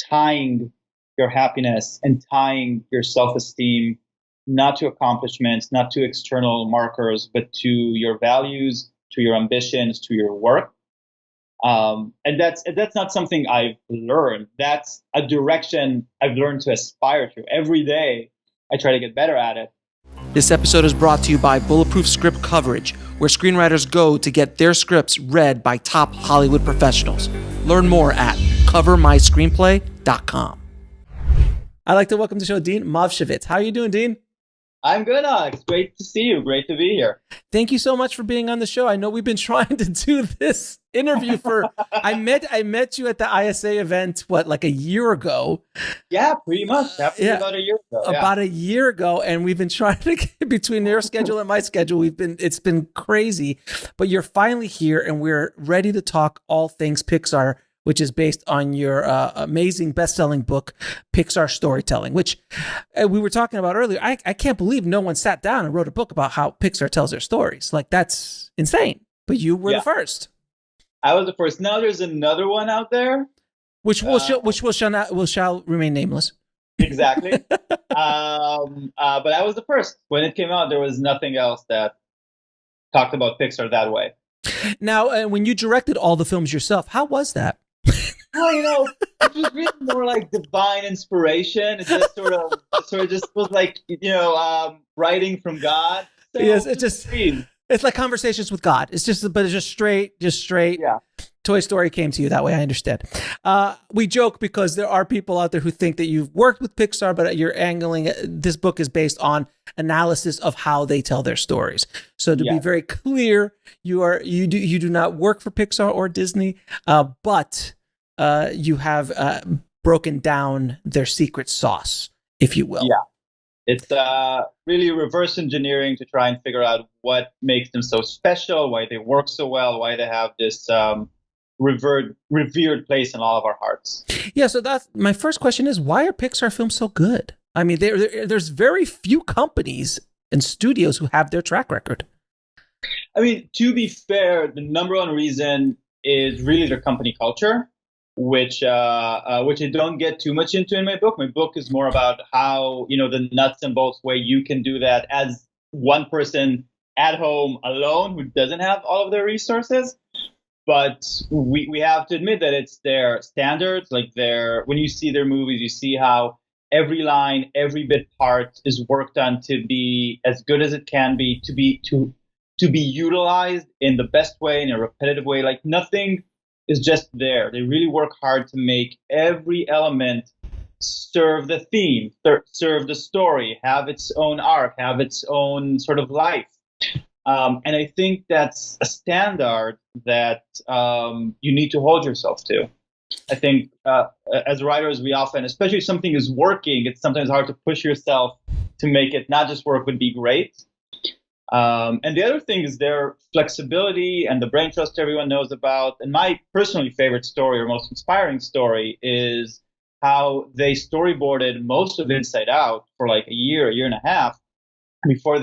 tying your happiness and tying your self-esteem not to accomplishments, not to external markers, but to your values, to your ambitions, to your work. And that's not something I've learned. That's a direction I've learned to aspire to. Every day, I try to get better at it. This episode is brought to you by Bulletproof Script Coverage, where screenwriters go to get their scripts read by top Hollywood professionals. Learn more at covermyscreenplay.com. I'd like to welcome to the show Dean Movshovitz. How are you doing, Dean? I'm good, Alex. Great to see you. Great to be here. Thank you so much for being on the show. I know we've been trying to do this interview for. I met you at the ISA event, like a year ago? Yeah, pretty much. About a year ago. Yeah. About a year ago, and we've been trying to get between your schedule and my schedule. It's been crazy, but you're finally here, and we're ready to talk all things Pixar, which is based on your amazing best-selling book, Pixar Storytelling, which we were talking about earlier. I can't believe no one sat down and wrote a book about how Pixar tells their stories. That's insane. But you were the first. I was the first. Now there's another one out there. Which shall remain nameless. Exactly. But I was the first. When it came out, there was nothing else that talked about Pixar that way. Now, when you directed all the films yourself, how was that? Well, it was really more like divine inspiration. It just sort of just was like, writing from God. So yes, it's like conversations with God. It's just straight. Yeah. Toy Story came to you that way. I understand. We joke because there are people out there who think that you've worked with Pixar, but you're angling. This book is based on analysis of how they tell their stories. So to be very clear, you do not work for Pixar or Disney, but you have broken down their secret sauce, if you will. Yeah. It's really reverse engineering to try and figure out what makes them so special, why they work so well, why they have this revered place in all of our hearts. Yeah, so that's my first question is, why are Pixar films so good? I mean, there's very few companies and studios who have their track record. I mean, to be fair, the number one reason is really their company culture, which I don't get too much into in my book. My book is more about how, the nuts and bolts way you can do that as one person at home alone who doesn't have all of their resources. But we have to admit that it's their standards, when you see their movies, you see how every line, every bit part is worked on to be as good as it can be, to be utilized in the best way, in a repetitive way. Like nothing is just there. They really work hard to make every element serve the theme, serve the story, have its own arc, have its own sort of life. And I think that's a standard that you need to hold yourself to. I think as writers, we often, especially if something is working, it's sometimes hard to push yourself to make it not just work, but be great. And the other thing is their flexibility and the brain trust everyone knows about. And my personally favorite story or most inspiring story is how they storyboarded most of Inside Out for like a year and a half before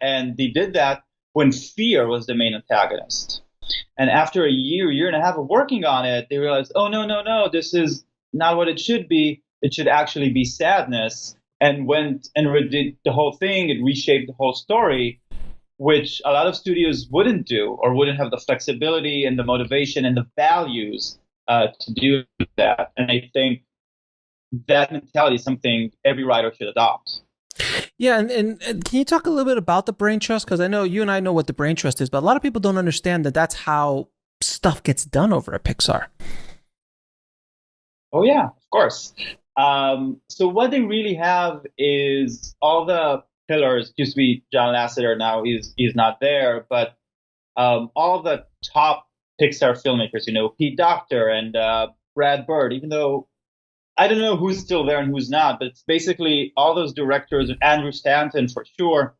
and they did that when fear was the main antagonist. And after a year and a half of working on it, they realized, oh, no, this is not what it should be. It should actually be sadness. And went and redid the whole thing. It reshaped the whole story, which a lot of studios wouldn't do or wouldn't have the flexibility and the motivation and the values to do that. And I think that mentality is something every writer should adopt. Yeah, and can you talk a little bit about the brain trust? Because I know you and I know what the brain trust is, but a lot of people don't understand that that's how stuff gets done over at Pixar. Oh, yeah, of course. So what they really have is all the pillars. Used to be John Lasseter, now he's not there, but all the top Pixar filmmakers, Pete Docter and Brad Bird, even though I don't know who's still there and who's not, but it's basically all those directors, Andrew Stanton for sure.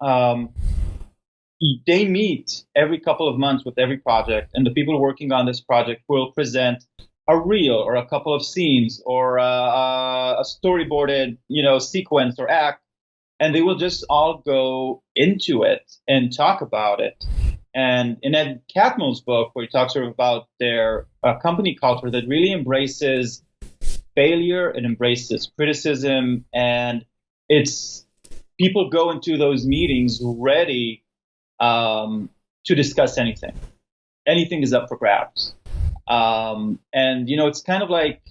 They meet every couple of months with every project, and the people working on this project will present a reel or a couple of scenes or a storyboarded, sequence or act, and they will just all go into it and talk about it. And in Ed Catmull's book, where he talks sort of about their company culture that really embraces failure, it embraces criticism, and it's people go into those meetings ready to discuss anything. Anything is up for grabs. And it's kind of like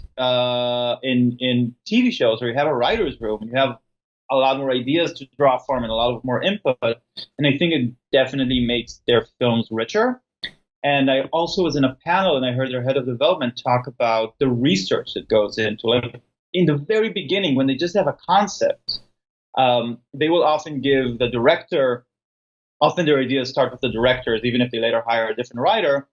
in TV shows where you have a writer's room, you have a lot more ideas to draw from and a lot more input. And I think it definitely makes their films richer. And I also was in a panel and I heard their head of development talk about the research that goes into, like, in the very beginning when they just have a concept, they will often give the director, often their ideas start with the directors, even if they later hire a different writer,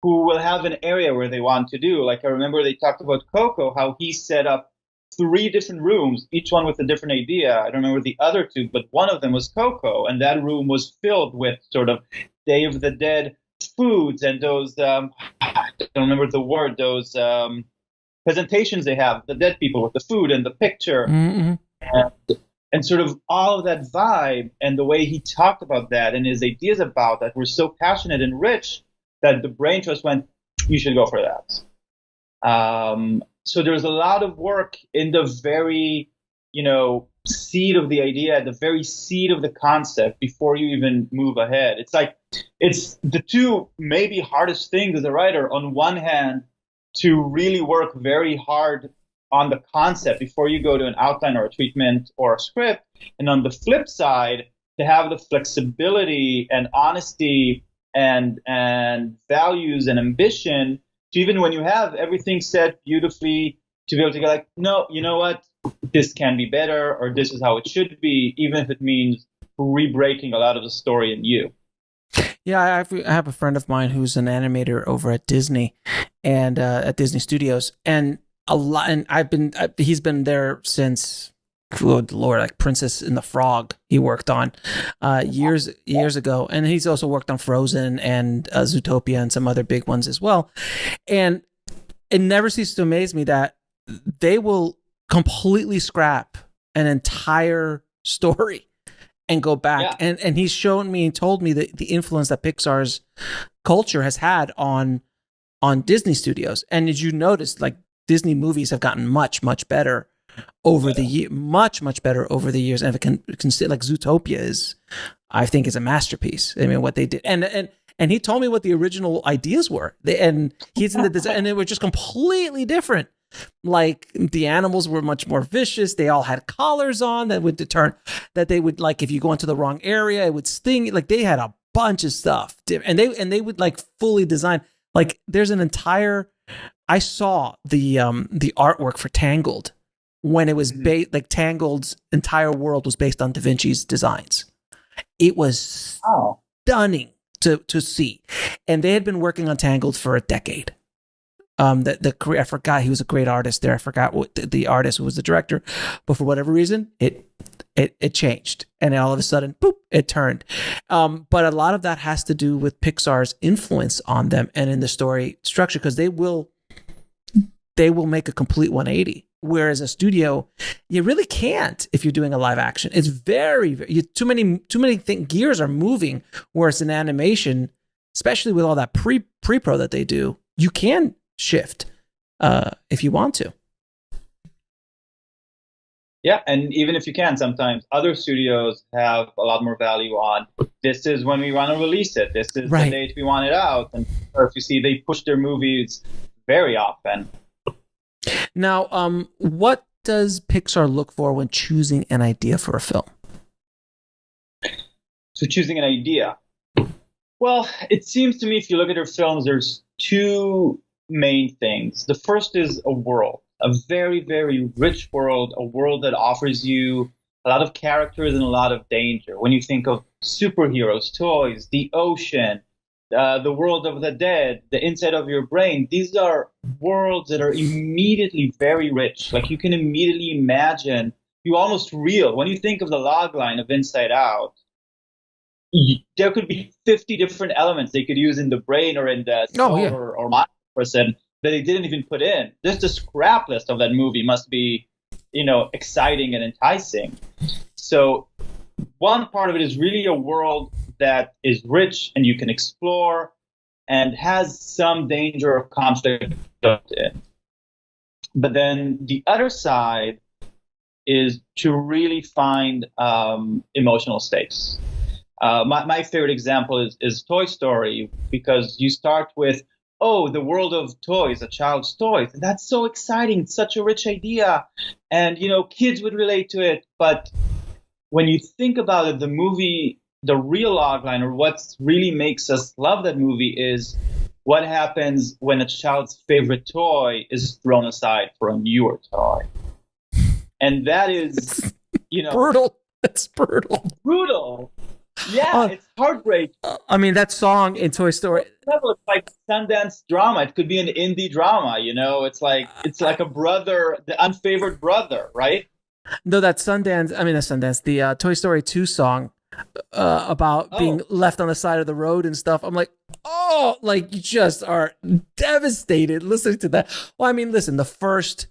who will have an area where they want to do. Like, I remember they talked about Coco, how he set up 3 different rooms, each one with a different idea. I don't remember the other 2, but one of them was Coco, and that room was filled with sort of Day of the Dead foods and those, I don't remember the word, those presentations they have, the dead people with the food and the picture. And sort of all of that vibe and the way he talked about that and his ideas about that were so passionate and rich that the brain trust went, you should go for that. So there's a lot of work in the very, seed of the idea, the very seed of the concept before you even move ahead. It's the 2 maybe hardest things as a writer. On one hand, to really work very hard on the concept before you go to an outline or a treatment or a script. And on the flip side, to have the flexibility and honesty and values and ambition to, even when you have everything set beautifully, to be able to go like, no, you know what, this can be better, or this is how it should be, even if it means re-breaking a lot of the story in you. Yeah, I have a friend of mine who's an animator over at Disney and at Disney Studios, and he's been there since, good Lord, like Princess and the Frog he worked on years ago. And he's also worked on Frozen and Zootopia and some other big ones as well. And it never ceases to amaze me that they will completely scrap an entire story and go back. Yeah. And he's shown me and told me the influence that Pixar's culture has had on Disney Studios. And as you notice, like, Disney movies have gotten much, much better over the year, much better over the years. And if it can sit, like, Zootopia I think is a masterpiece. I mean, what they did, and he told me what the original ideas were. He's in the design, and they were just completely different. Like, the animals were much more vicious. They all had collars on that would deter, that they would, like, if you go into the wrong area, it would sting. Like, they had a bunch of stuff, and they would, like, fully design. Like, there's an entire. I saw the artwork for Tangled when it was like Tangled's entire world was based on Da Vinci's designs. It was stunning to see, and they had been working on Tangled for a decade. I forgot, he was a great artist there. I forgot what the artist who was the director, but for whatever reason, it changed, and all of a sudden, boop, it turned. But a lot of that has to do with Pixar's influence on them and in the story structure, because they will make a complete 180. Whereas a studio, you really can't if you're doing a live action. It's very too many gears are moving. Whereas in animation, especially with all that pre-pro that they do, you can shift if you want to. Yeah, and even if you can, sometimes other studios have a lot more value on, this is when we want to release it, this is the date we want it out. And or if you see, they push their movies very often. Now, what does Pixar look for when choosing an idea for a film? So choosing an idea. Well, it seems to me, if you look at their films, there's 2 main things. The first is a world, a very, very rich world, a world that offers you a lot of characters and a lot of danger. When you think of superheroes, toys, the ocean, the world of the dead, the inside of your brain, these are worlds that are immediately very rich. Like, you can immediately imagine, you almost reel. When you think of the log line of Inside Out, there could be 50 different elements they could use in the brain or in the soul or mind person that they didn't even put in. Just the scrap list of that movie must be, exciting and enticing. So one part of it is really a world that is rich and you can explore and has some danger of conflict in. But then the other side is to really find emotional stakes. My favorite example is Toy Story, because you start with, oh, the world of toys, a child's toys. And that's so exciting. It's such a rich idea. And, kids would relate to it. But when you think about it, the movie, the real logline, or what really makes us love that movie, is what happens when a child's favorite toy is thrown aside for a newer toy. And that is, brutal. It's brutal. Brutal. Yeah, it's heartbreaking. I mean, that song in Toy Story. It's like Sundance drama. It could be an indie drama. It's like a brother, the unfavored brother, right? No, that Sundance, the Toy Story 2 song about being left on the side of the road and stuff. I'm like, you just are devastated listening to that. Well, I mean, listen, the first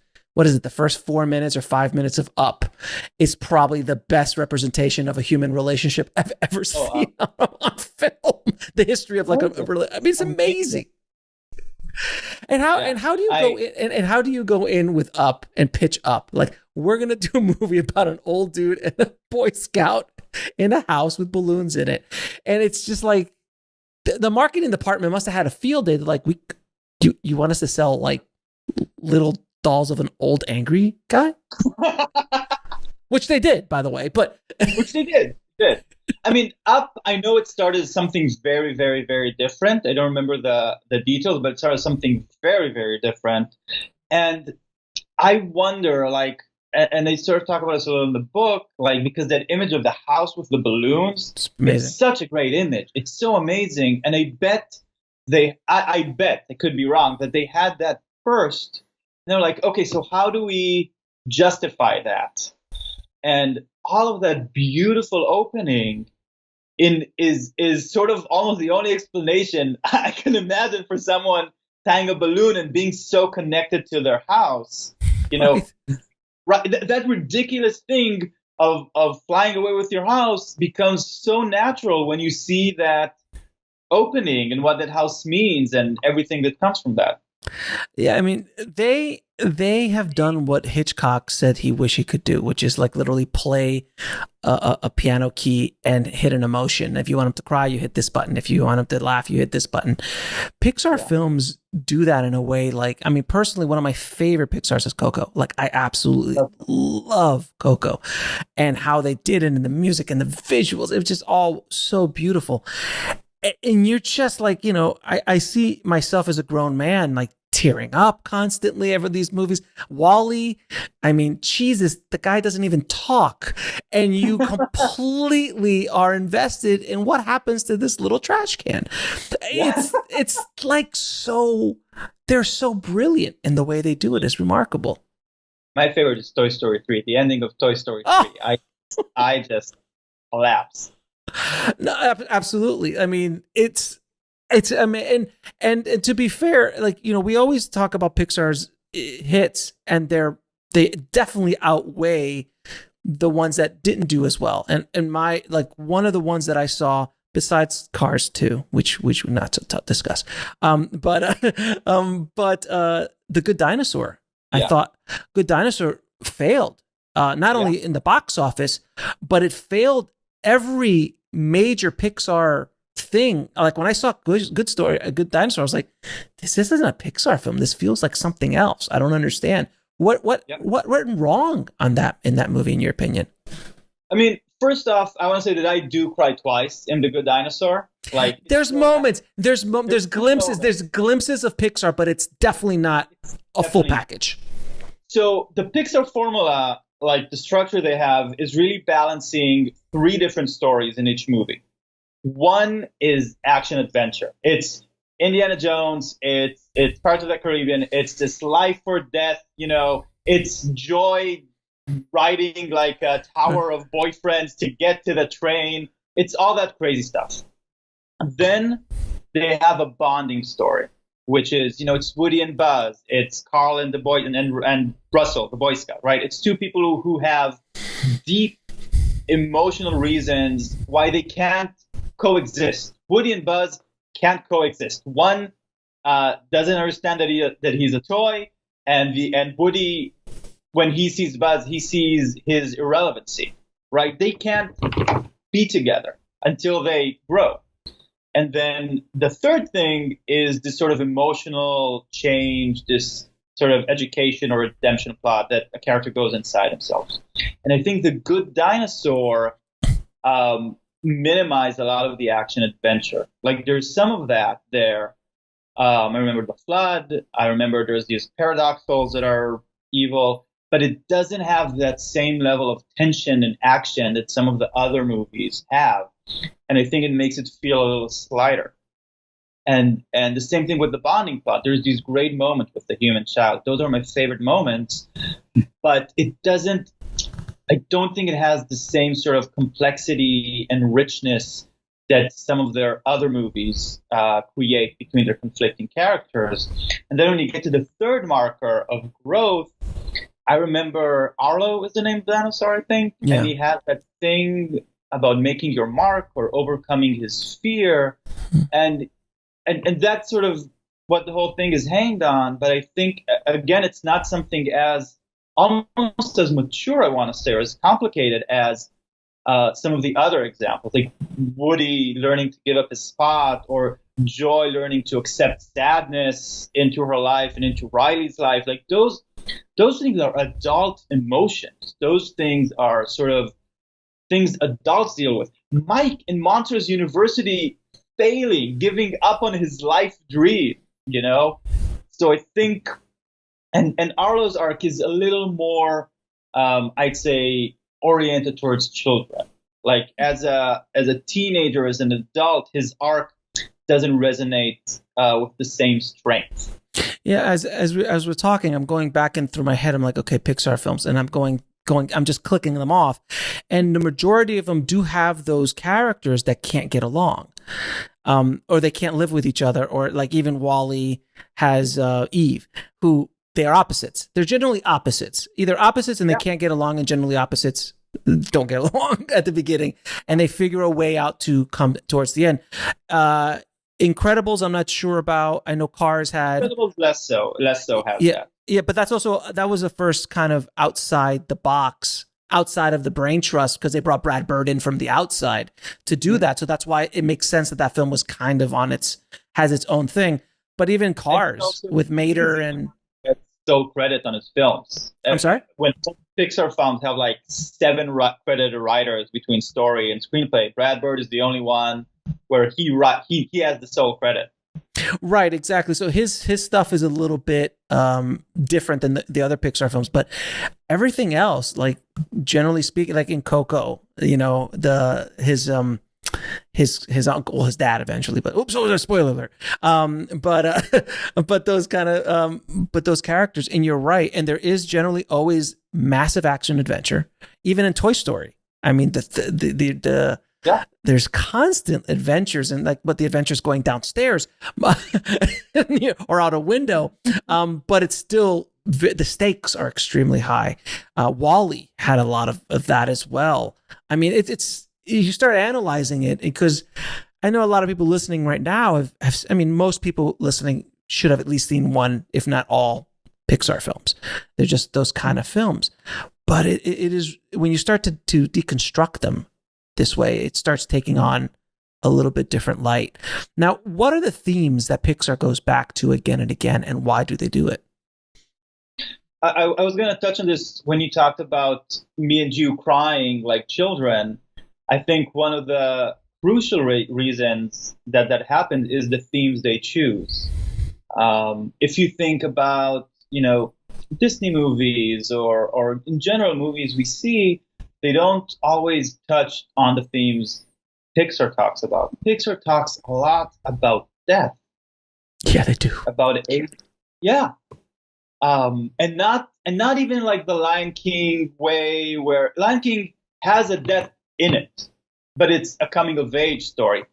4 minutes or 5 minutes of Up is probably the best representation of a human relationship I've ever seen on film. The history of it's amazing. And how do you go in, and how do you go in with Up and pitch Up? Like, we're gonna do a movie about an old dude and a Boy Scout in a house with balloons in it, and it's just like the marketing department must have had a field day. Like, you want us to sell like little dolls of an old angry guy, which they did, by the way. But which they did. I mean, Up, I know it started as something very, very, very different. I don't remember the details, but it started as something very, very different. And I wonder, and they sort of talk about it a little in the book, because that image of the house with the balloons, it's such a great image. It's so amazing. And I bet I bet, I could be wrong, that they had that first. And they're like, okay, so how do we justify that? And all of that beautiful opening is sort of almost the only explanation I can imagine for someone tying a balloon and being so connected to their house. Right? That ridiculous thing of flying away with your house becomes so natural when you see that opening and what that house means and everything that comes from that. Yeah, I mean, they have done what Hitchcock said he wished he could do, which is literally play a piano key and hit an emotion. If you want him to cry, you hit this button. If you want him to laugh, you hit this button. Pixar films do that in a way. Personally, one of my favorite Pixars is Coco. I absolutely love Coco, and how they did it, and the music and the visuals. It was just all so beautiful. And you're just I see myself as a grown man, tearing up constantly over these movies. WALL-E, I mean, Jesus, the guy doesn't even talk. And you completely are invested in what happens to this little trash can. It's they're so brilliant in the way they do it. It's remarkable. My favorite is Toy Story 3, the ending of Toy Story 3. I just collapse. No, absolutely. I mean, I mean, and to be fair, we always talk about Pixar's hits, and they definitely outweigh the ones that didn't do as well. And my one of the ones that I saw besides Cars 2, which we're not to discuss, but The Good Dinosaur. I thought Good Dinosaur failed, not only in the box office, but it failed every major Pixar thing. When I saw Good Story, A Good Dinosaur, I was like, this isn't a Pixar film. This feels like something else. I don't understand. What went wrong in that movie, in your opinion? I mean, first off, I want to say that I do cry twice in The Good Dinosaur. There's moments, there's glimpses, there's glimpses of Pixar, but it's definitely not a full package. So the Pixar formula, the structure they have, is really balancing 3 different stories in each movie. One is action adventure. It's Indiana Jones. It's Pirates of the Caribbean. It's this life or death. It's Joy riding a tower of boyfriends to get to the train. It's all that crazy stuff. Then they have a bonding story, which is, it's Woody and Buzz. It's Carl and the boy and Russell, the Boy Scout, right? It's 2 people who have deep emotional reasons why they can't coexist. Woody and Buzz can't coexist. One doesn't understand that he's a toy. and Woody, when he sees Buzz, he sees his irrelevancy, right? They can't be together until they grow. And then the third thing is this sort of emotional change, this sort of education or redemption plot that a character goes inside themselves. And I think The Good Dinosaur minimized a lot of the action adventure. Like there's some of that there. I remember the flood. I remember there's these paradoxals that are evil, but it doesn't have that same level of tension and action that some of the other movies have. And I think it makes it feel a little slighter. And the same thing with the bonding plot. There's these great moments with the human child. Those are my favorite moments, but it doesn't, I don't think it has the same sort of complexity and richness that some of their other movies create between their conflicting characters. And then when you get to the third marker of growth, I remember Arlo is the name of the dinosaur, I think. Yeah. And he had that thing about making your mark or overcoming his fear. And that's sort of what the whole thing is hanged on. But I think, again, it's not something as almost as mature, I want to say, or as complicated as some of the other examples, like Woody learning to give up his spot, or Joy learning to accept sadness into her life and into Riley's life. Like those things are adult emotions. Those things are sort of things adults deal with. Mike in Monsters University failing, giving up on his life dream, you know? So I think, and Arlo's arc is a little more, I'd say, oriented towards children. Like as a teenager, as an adult, his arc doesn't resonate with the same strength. Yeah, as we're talking, I'm going back in through my head. I'm like, okay, Pixar films, and I'm just clicking them off, and the majority of them do have those characters that can't get along, or they can't live with each other, or like even WALL-E has Eve, who they are opposites. They're generally opposites, either opposites and they can't get along, and generally opposites don't get along at the beginning, and they figure a way out to come towards the end. Incredibles, I'm not sure about. I know Cars had Incredibles less so has that. Yeah, but that was the first kind of outside the box, outside of the brain trust, because they brought Brad Bird in from the outside to do that. So that's why it makes sense that film was kind of has its own thing. But even Cars with Mater and stole credit on his films. I'm sorry? When Pixar films have like 7 credited writers between story and screenplay, Brad Bird is the only one where he has the sole credit. Right, exactly. So his stuff is a little bit different than the other Pixar films, but everything else, like generally speaking, like in Coco, you know, his uncle, his dad eventually, but oops, oh, spoiler alert. But those kind of but those characters, and you're right, and there is generally always massive action adventure, even in Toy Story. I mean, there's constant adventures, and like, but the adventures going downstairs or out a window, but it's still the stakes are extremely high. WALL-E had a lot of that as well. I mean, it's you start analyzing it, because I know a lot of people listening right now most people listening should have at least seen one, if not all, Pixar films. They're just those kind of films. But it is, when you start to deconstruct them this way, it starts taking on a little bit different light. Now, what are the themes that Pixar goes back to again and again, and why do they do it? I was going to touch on this when you talked about me and you crying like children. I think one of the crucial reasons that happens is the themes they choose. If you think about, Disney movies or in general movies we see, they don't always touch on the themes Pixar talks about. Pixar talks a lot about death. Yeah, they do. About age. Yeah. And not even like the Lion King way, where Lion King has a death in it, but it's a coming of age story.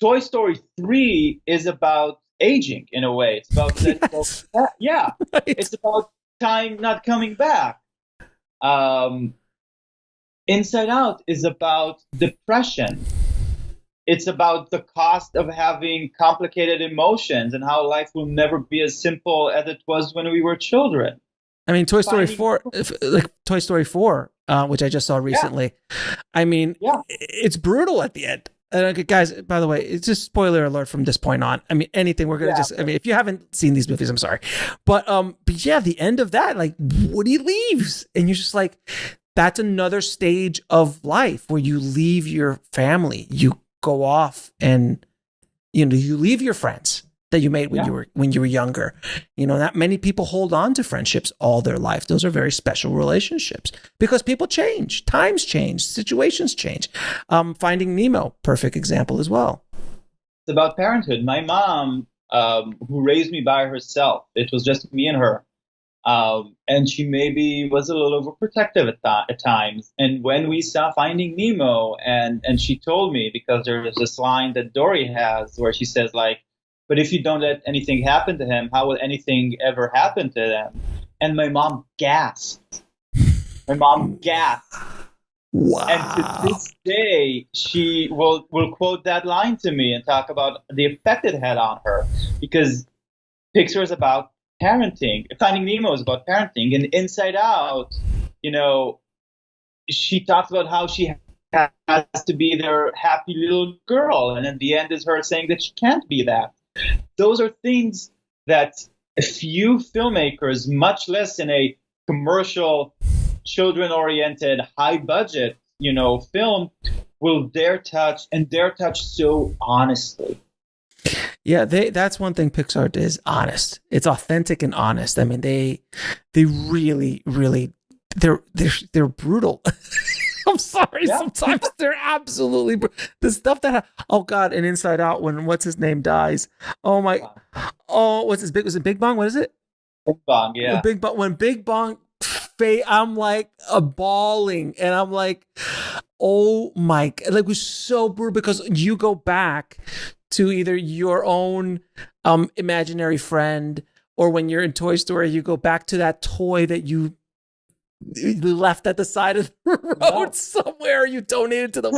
Toy Story 3 is about aging in a way. It's about Right. It's about time not coming back. Inside Out is about depression. it's about the cost of having complicated emotions and how life will never be as simple as it was when we were children. I mean, Toy Story Finding 4, like Toy Story 4, which I just saw recently. I mean, it's brutal at the end. Guys, by the way, it's just spoiler alert from this point on. I mean, anything we're going to I mean, if you haven't seen these movies, I'm sorry. But yeah, the end of that, like Woody leaves and you're just like, that's another stage of life where you leave your family, you go off and, you know, you leave your friends that you made when you were younger. You know, not many people hold on to friendships all their life. Those are very special relationships because people change, times change, situations change. Finding Nemo, perfect example as well. It's about parenthood. My mom, who raised me by herself, it was just me and her. And she maybe was a little overprotective at times. And when we saw Finding Nemo, and she told me, because there's this line that Dory has where she says, like, but if you don't let anything happen to him, how will anything ever happen to them? And my mom gasped. Wow. And to this day, she will quote that line to me and talk about the effect it had on her. Because Pixar is about parenting. Finding Nemo is about parenting. And Inside Out, you know, she talks about how she has to be their happy little girl. And at the end is her saying that she can't be that. Those are things that few filmmakers, much less in a commercial, children-oriented, high-budget, you know, film, will dare touch so honestly. Yeah, that's one thing Pixar is honest. It's authentic and honest. I mean, they really, they're brutal. I'm sorry. Yeah. Sometimes they're absolutely the stuff that. Oh God! And Inside Out, when what's his name dies. Oh my. Oh, what's his big? Was it Big Bang? What is it? Big Bang. Yeah. Big Bang. When Big Bang, I'm like bawling, and I'm like, oh my! Like it was so brutal because you go back to either your own imaginary friend, or when you're in Toy Story, you go back to that toy that you left at the side of the road somewhere, you donated to the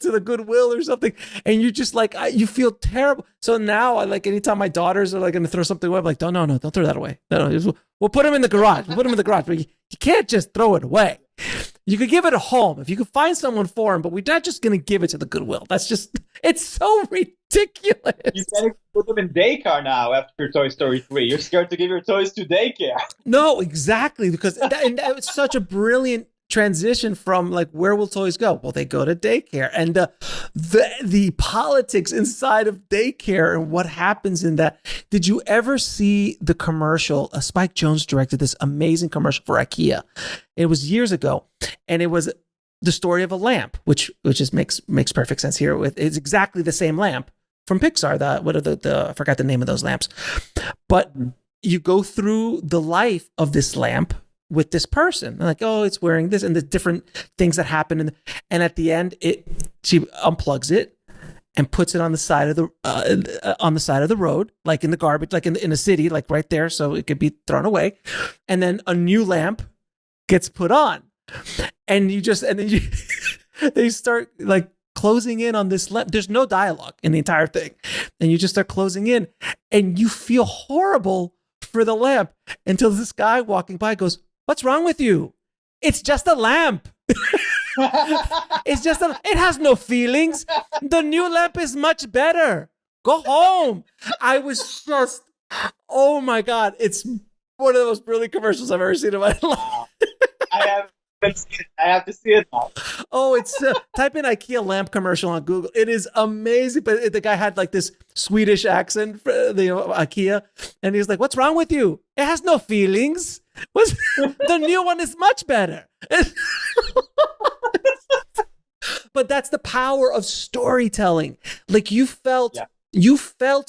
to the Goodwill or something, and you're just like you feel terrible. So now I like anytime my daughters are like going to throw something away, I'm like, don't throw that away. No, we'll put them in the garage. But you can't just throw it away. You could give it a home if you could find someone for him, but we're not just going to give it to the Goodwill. That's just, it's so ridiculous. You can't put them in daycare now after Toy Story 3. You're scared to give your toys to daycare. No, exactly. Because that was such a brilliant transition from like, where will toys go? Well, they go to daycare, and the politics inside of daycare and what happens in that. Did you ever see the commercial? Spike Jonze directed this amazing commercial for IKEA. It was years ago, and it was the story of a lamp, which just makes perfect sense here. It's exactly the same lamp from Pixar. I forgot the name of those lamps, but you go through the life of this lamp with this person, like, oh, it's wearing this, and the different things that happen, and at the end, she unplugs it and puts it on the side of the road, like in the garbage, like in a city, like right there, so it could be thrown away, and then a new lamp gets put on, and then they start like closing in on this lamp. There's no dialogue in the entire thing, and you just start closing in, and you feel horrible for the lamp until this guy walking by goes, "What's wrong with you? It's just a lamp." It has no feelings. The new lamp is much better. Go home. I was just, oh my God. It's one of the most brilliant commercials I've ever seen in my life. I have to see it now. Oh, it's type in IKEA lamp commercial on Google. It is amazing. But the guy had like this Swedish accent for the IKEA, and he was like, "What's wrong with you? It has no feelings. The new one is much better." But that's the power of storytelling. Like you felt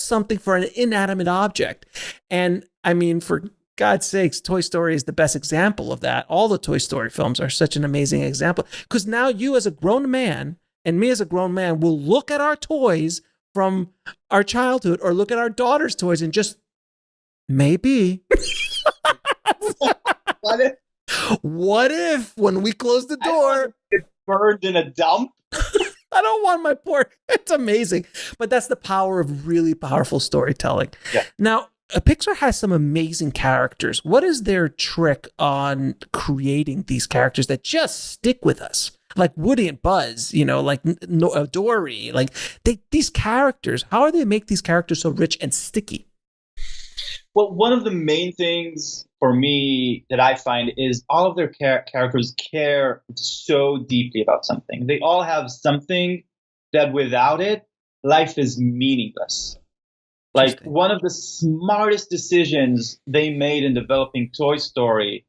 something for an inanimate object, and I mean, for God's sakes, Toy Story is the best example of that. All the Toy Story films are such an amazing example, because now you as a grown man and me as a grown man will look at our toys from our childhood, or look at our daughter's toys and just maybe what if when we close the door, it's burned in a dump? I don't want my pork. It's amazing. But that's the power of really powerful storytelling. Yeah. Now, Pixar has some amazing characters. What is their trick on creating these characters that just stick with us? Like Woody and Buzz, like Dory, like these characters. How do they make these characters so rich and sticky? Well, one of the main things for me that I find is all of their characters care so deeply about something. They all have something that without it, life is meaningless. Like one of the smartest decisions they made in developing Toy Story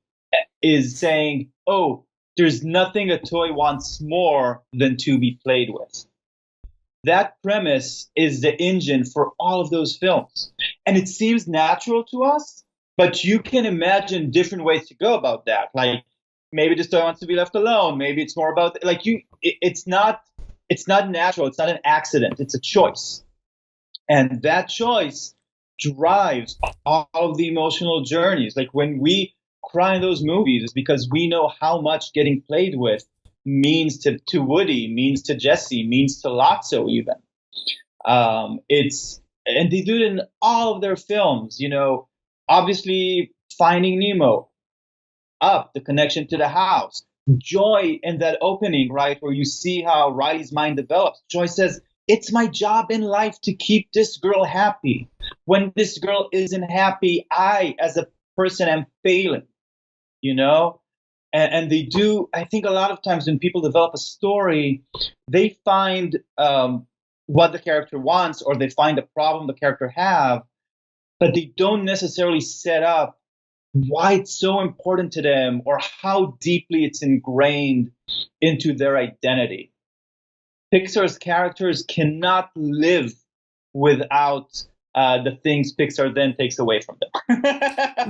is saying, oh, there's nothing a toy wants more than to be played with. That premise is the engine for all of those films. And it seems natural to us, but you can imagine different ways to go about that. Like maybe this toy wants to be left alone. Maybe it's more about it's not natural. It's not an accident. It's a choice. And that choice drives all of the emotional journeys. Like when we cry in those movies, it's because we know how much getting played with means to Woody, means to Jesse, means to Lotso even. And they do it in all of their films, obviously Finding Nemo, Up, the connection to the house, Joy in that opening, right, where you see how Riley's mind develops. Joy says, it's my job in life to keep this girl happy. When this girl isn't happy, I, as a person, am failing, And they do, I think a lot of times when people develop a story, they find what the character wants or they find a problem the character have, but they don't necessarily set up why it's so important to them or how deeply it's ingrained into their identity. Pixar's characters cannot live without the things Pixar then takes away from them.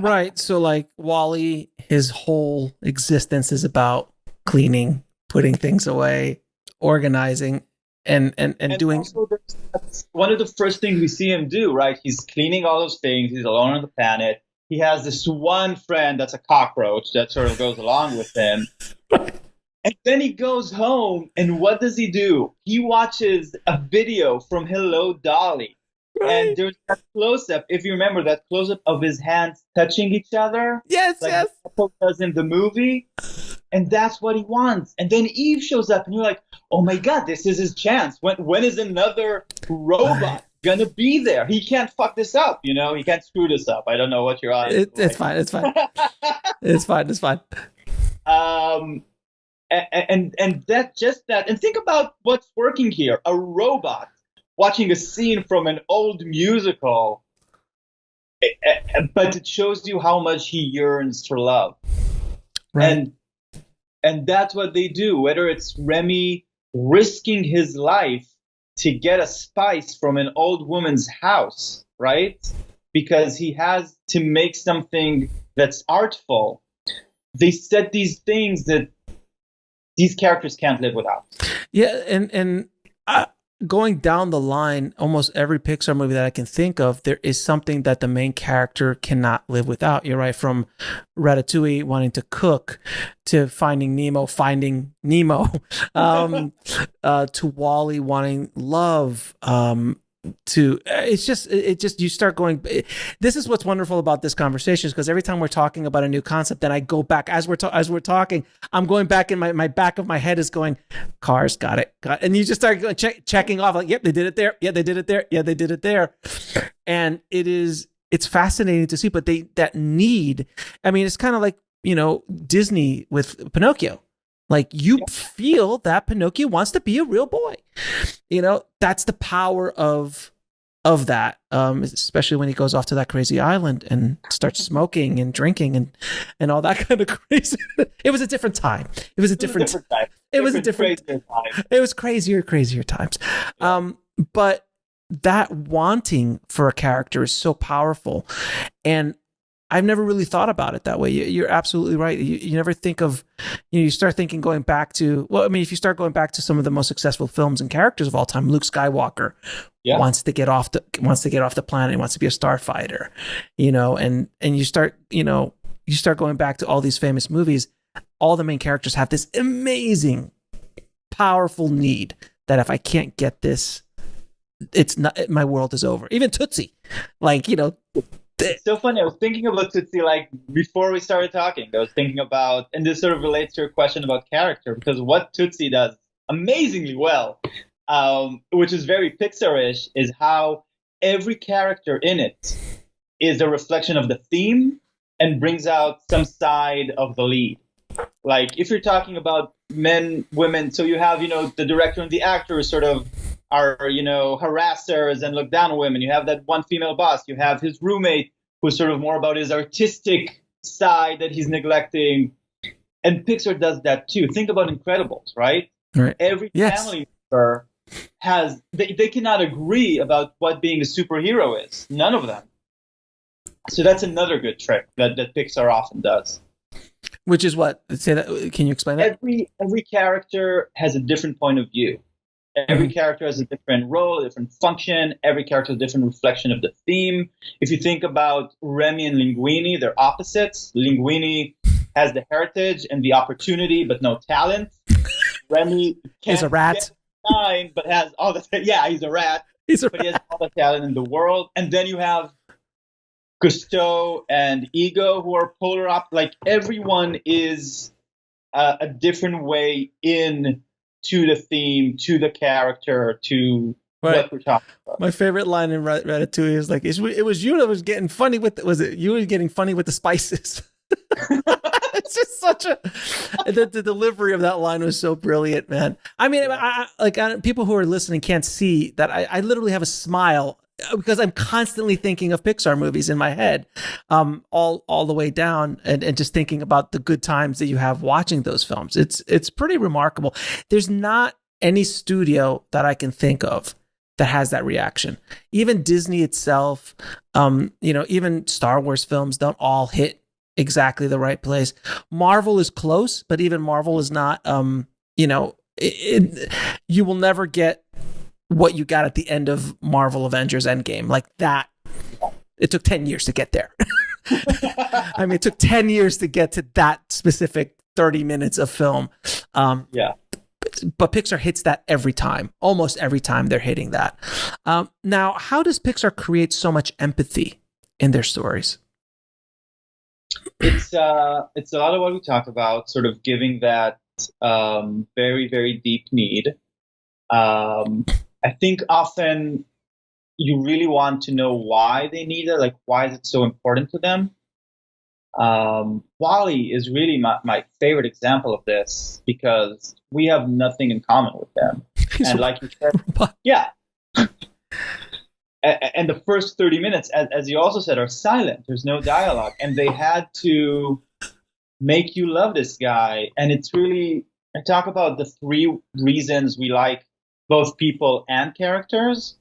Right. So like WALL-E, his whole existence is about cleaning, putting things away, organizing, and doing. Also, one of the first things we see him do, right? He's cleaning all those things. He's alone on the planet. He has this one friend that's a cockroach that sort of goes along with him. And then he goes home, and what does he do? He watches a video from Hello, Dolly. Right. And there's that close-up, if you remember, that close-up of his hands touching each other. Yes, like yes. Apple does in the movie. And that's what he wants. And then Eve shows up, and you're like, oh, my God, this is his chance. When is another robot going to be there? He can't fuck this up, He can't screw this up. I don't know what your eyes It's fine. It's fine. It's fine. And that just that. And think about what's working here. A robot watching a scene from an old musical, but it shows you how much he yearns for love. Right. And that's what they do, whether it's Remy risking his life to get a spice from an old woman's house, right? Because he has to make something that's artful. They set these things that these characters can't live without. Yeah, and going down the line, almost every Pixar movie that I can think of, there is something that the main character cannot live without. You're right, from Ratatouille wanting to cook to Finding Nemo, to WALL-E wanting love, it just you start going. This is what's wonderful about this conversation, because every time we're talking about a new concept, then I go back as we're talking. I'm going back in my back of my head is going, Cars, got it, and you just start checking off like, yep, they did it there, yeah, they did it there, yeah, they did it there, and it's fascinating to see. But that need, I mean, it's kind of like Disney with Pinocchio. Like you feel that Pinocchio wants to be a real boy. That's the power of that, especially when he goes off to that crazy island and starts smoking and drinking and all that kind of crazy. It was a different time. It was crazier times. But that wanting for a character is so powerful. And I've never really thought about it that way. You're absolutely right. You never think of, you start thinking going back to, if you start going back to some of the most successful films and characters of all time, Luke Skywalker wants to get off the planet. He wants to be a starfighter, and you start going back to all these famous movies. All the main characters have this amazing, powerful need that if I can't get this, it's not, my world is over. Even Tootsie, like, you know. It's so funny. I was thinking about Tootsie like before we started talking. I was thinking about, and this sort of relates to your question about character, because what Tootsie does amazingly well, which is very Pixar-ish, is how every character in it is a reflection of the theme and brings out some side of the lead. Like if you're talking about men, women, so you have, the director and the actor sort of are, harassers and look down on women. You have that one female boss. You have his roommate who's sort of more about his artistic side that he's neglecting. And Pixar does that too. Think about Incredibles, right? Right. Every family member has, they cannot agree about what being a superhero is. None of them. So that's another good trick that Pixar often does. Which is what? Say that. Can you explain that? Every character has a different point of view. Every character has a different role, a different function. Every character has a different reflection of the theme. If you think about Remy and Linguini, they're opposites. Linguini has the heritage and the opportunity, but no talent. Remy is a rat. Time, but has all the he's a rat. He has all the talent in the world. And then you have Gusteau and Ego, who are polar opposites. Like everyone is a different way in to the theme, to the character, to what we're talking about. My favorite line in Ratatouille is like, "It was you that was getting funny with. Was it you were getting funny with the spices?" It's just such a the delivery of that line was so brilliant, man. I mean, people who are listening can't see that I literally have a smile because I'm constantly thinking of Pixar movies in my head, all the way down, and just thinking about the good times that you have watching those films. It's pretty remarkable. There's not any studio that I can think of that has that reaction. Even Disney itself, even Star Wars films don't all hit exactly the right place. Marvel is close, but even Marvel is not. You will never get what you got at the end of Marvel Avengers Endgame. Like that, it took 10 years to get there. I mean, it took 10 years to get to that specific 30 minutes of film. But Pixar hits that every time. Almost every time they're hitting that. Now, how does Pixar create so much empathy in their stories? It's a lot of what we talk about, sort of giving that very, very deep need. I think often you really want to know why they need it, like why is it so important to them. WALL-E is really my favorite example of this because we have nothing in common with them. And like you said, and the first 30 minutes, as you also said, are silent. There's no dialogue. And they had to make you love this guy. And it's really, I talk about the 3 reasons we like both people and characters.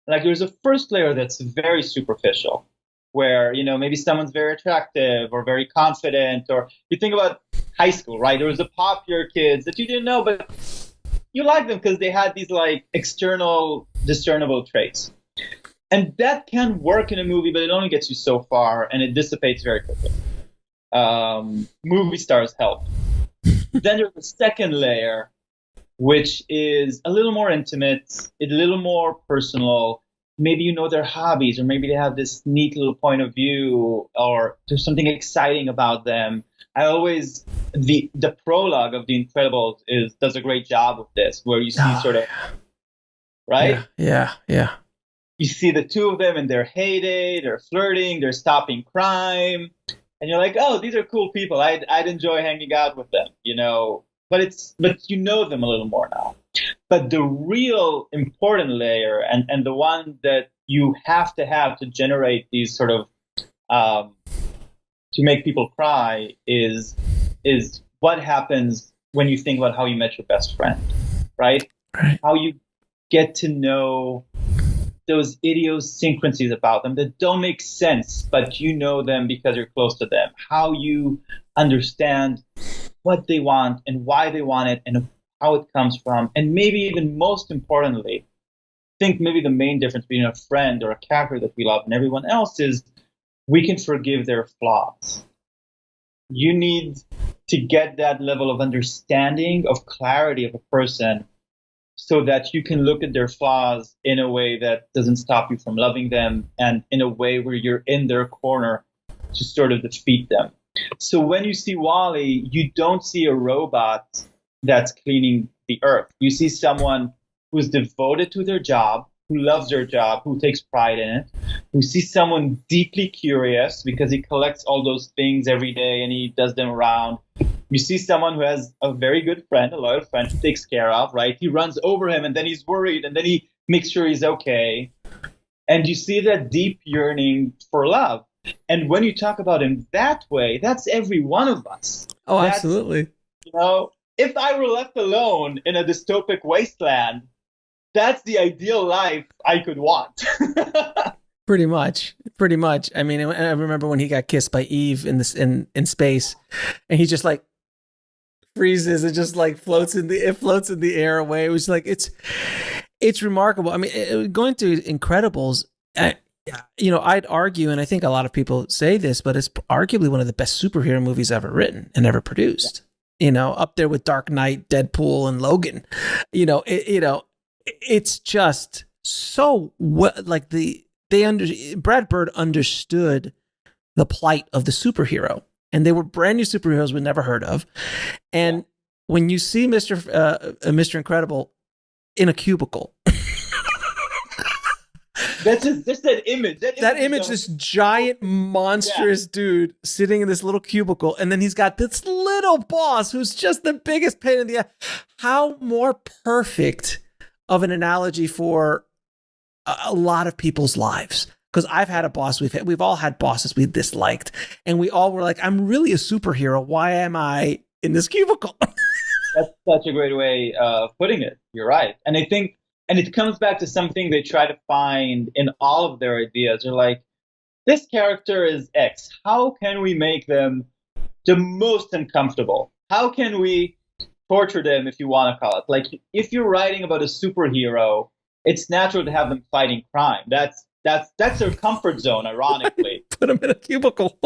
Like there's a first layer that's very superficial, where, maybe someone's very attractive or very confident, or you think about high school, right? There was the popular kids that you didn't know, but you like them because they had these like external discernible traits. And that can work in a movie, but it only gets you so far and it dissipates very quickly. Movie stars help. Then there's the second layer, which is a little more intimate, a little more personal. Maybe you know their hobbies, or maybe they have this neat little point of view, or there's something exciting about them. The prologue of The Incredibles does a great job of this, where you see sort of, right? Yeah. You see the two of them in their heyday, they're flirting, they're stopping crime, and you're like, oh, these are cool people. I'd enjoy hanging out with them, But you know them a little more now. But the real important layer, and the one that you have to generate these sort of to make people cry is what happens when you think about how you met your best friend, right? How you get to know those idiosyncrasies about them that don't make sense, but you know them because you're close to them. How you understand what they want and why they want it and how it comes from. And maybe even most importantly, I think maybe the main difference between a friend or a character that we love and everyone else is we can forgive their flaws. You need to get that level of understanding, of clarity of a person so that you can look at their flaws in a way that doesn't stop you from loving them, and in a way where you're in their corner to sort of defeat them. So when you see Wall-E, you don't see a robot that's cleaning the earth. You see someone who's devoted to their job, who loves their job, who takes pride in it. You see someone deeply curious because he collects all those things every day and he does them around. You see someone who has a very good friend, a loyal friend who takes care of, right? He runs over him and then he's worried and then he makes sure he's okay. And you see that deep yearning for love. And when you talk about him that way, that's every one of us. Oh, absolutely. If I were left alone in a dystopic wasteland, that's the ideal life I could want. Pretty much. I mean, I remember when he got kissed by Eve in space, and he just like freezes and just like floats in the air away. It was like it's remarkable. I mean, going through Incredibles. I'd argue, and I think a lot of people say this, but it's arguably one of the best superhero movies ever written and ever produced. Up there with Dark Knight, Deadpool, and Logan. It's just so like Brad Bird understood the plight of the superhero, and they were brand new superheroes we'd never heard of. And when you see Mr. Incredible in a cubicle. That's just that image. That image, this giant, monstrous dude sitting in this little cubicle, and then he's got this little boss who's just the biggest pain in the ass. How more perfect of an analogy for a lot of people's lives? Because I've had a boss, we've all had bosses we disliked, and we all were like, I'm really a superhero. Why am I in this cubicle? That's such a great way of putting it. You're right. And I think, and it comes back to something they try to find in all of their ideas. They're like, this character is X. How can we make them the most uncomfortable? How can we torture them, if you want to call it? Like, if you're writing about a superhero, it's natural to have them fighting crime. That's their comfort zone, ironically. Put them in a cubicle.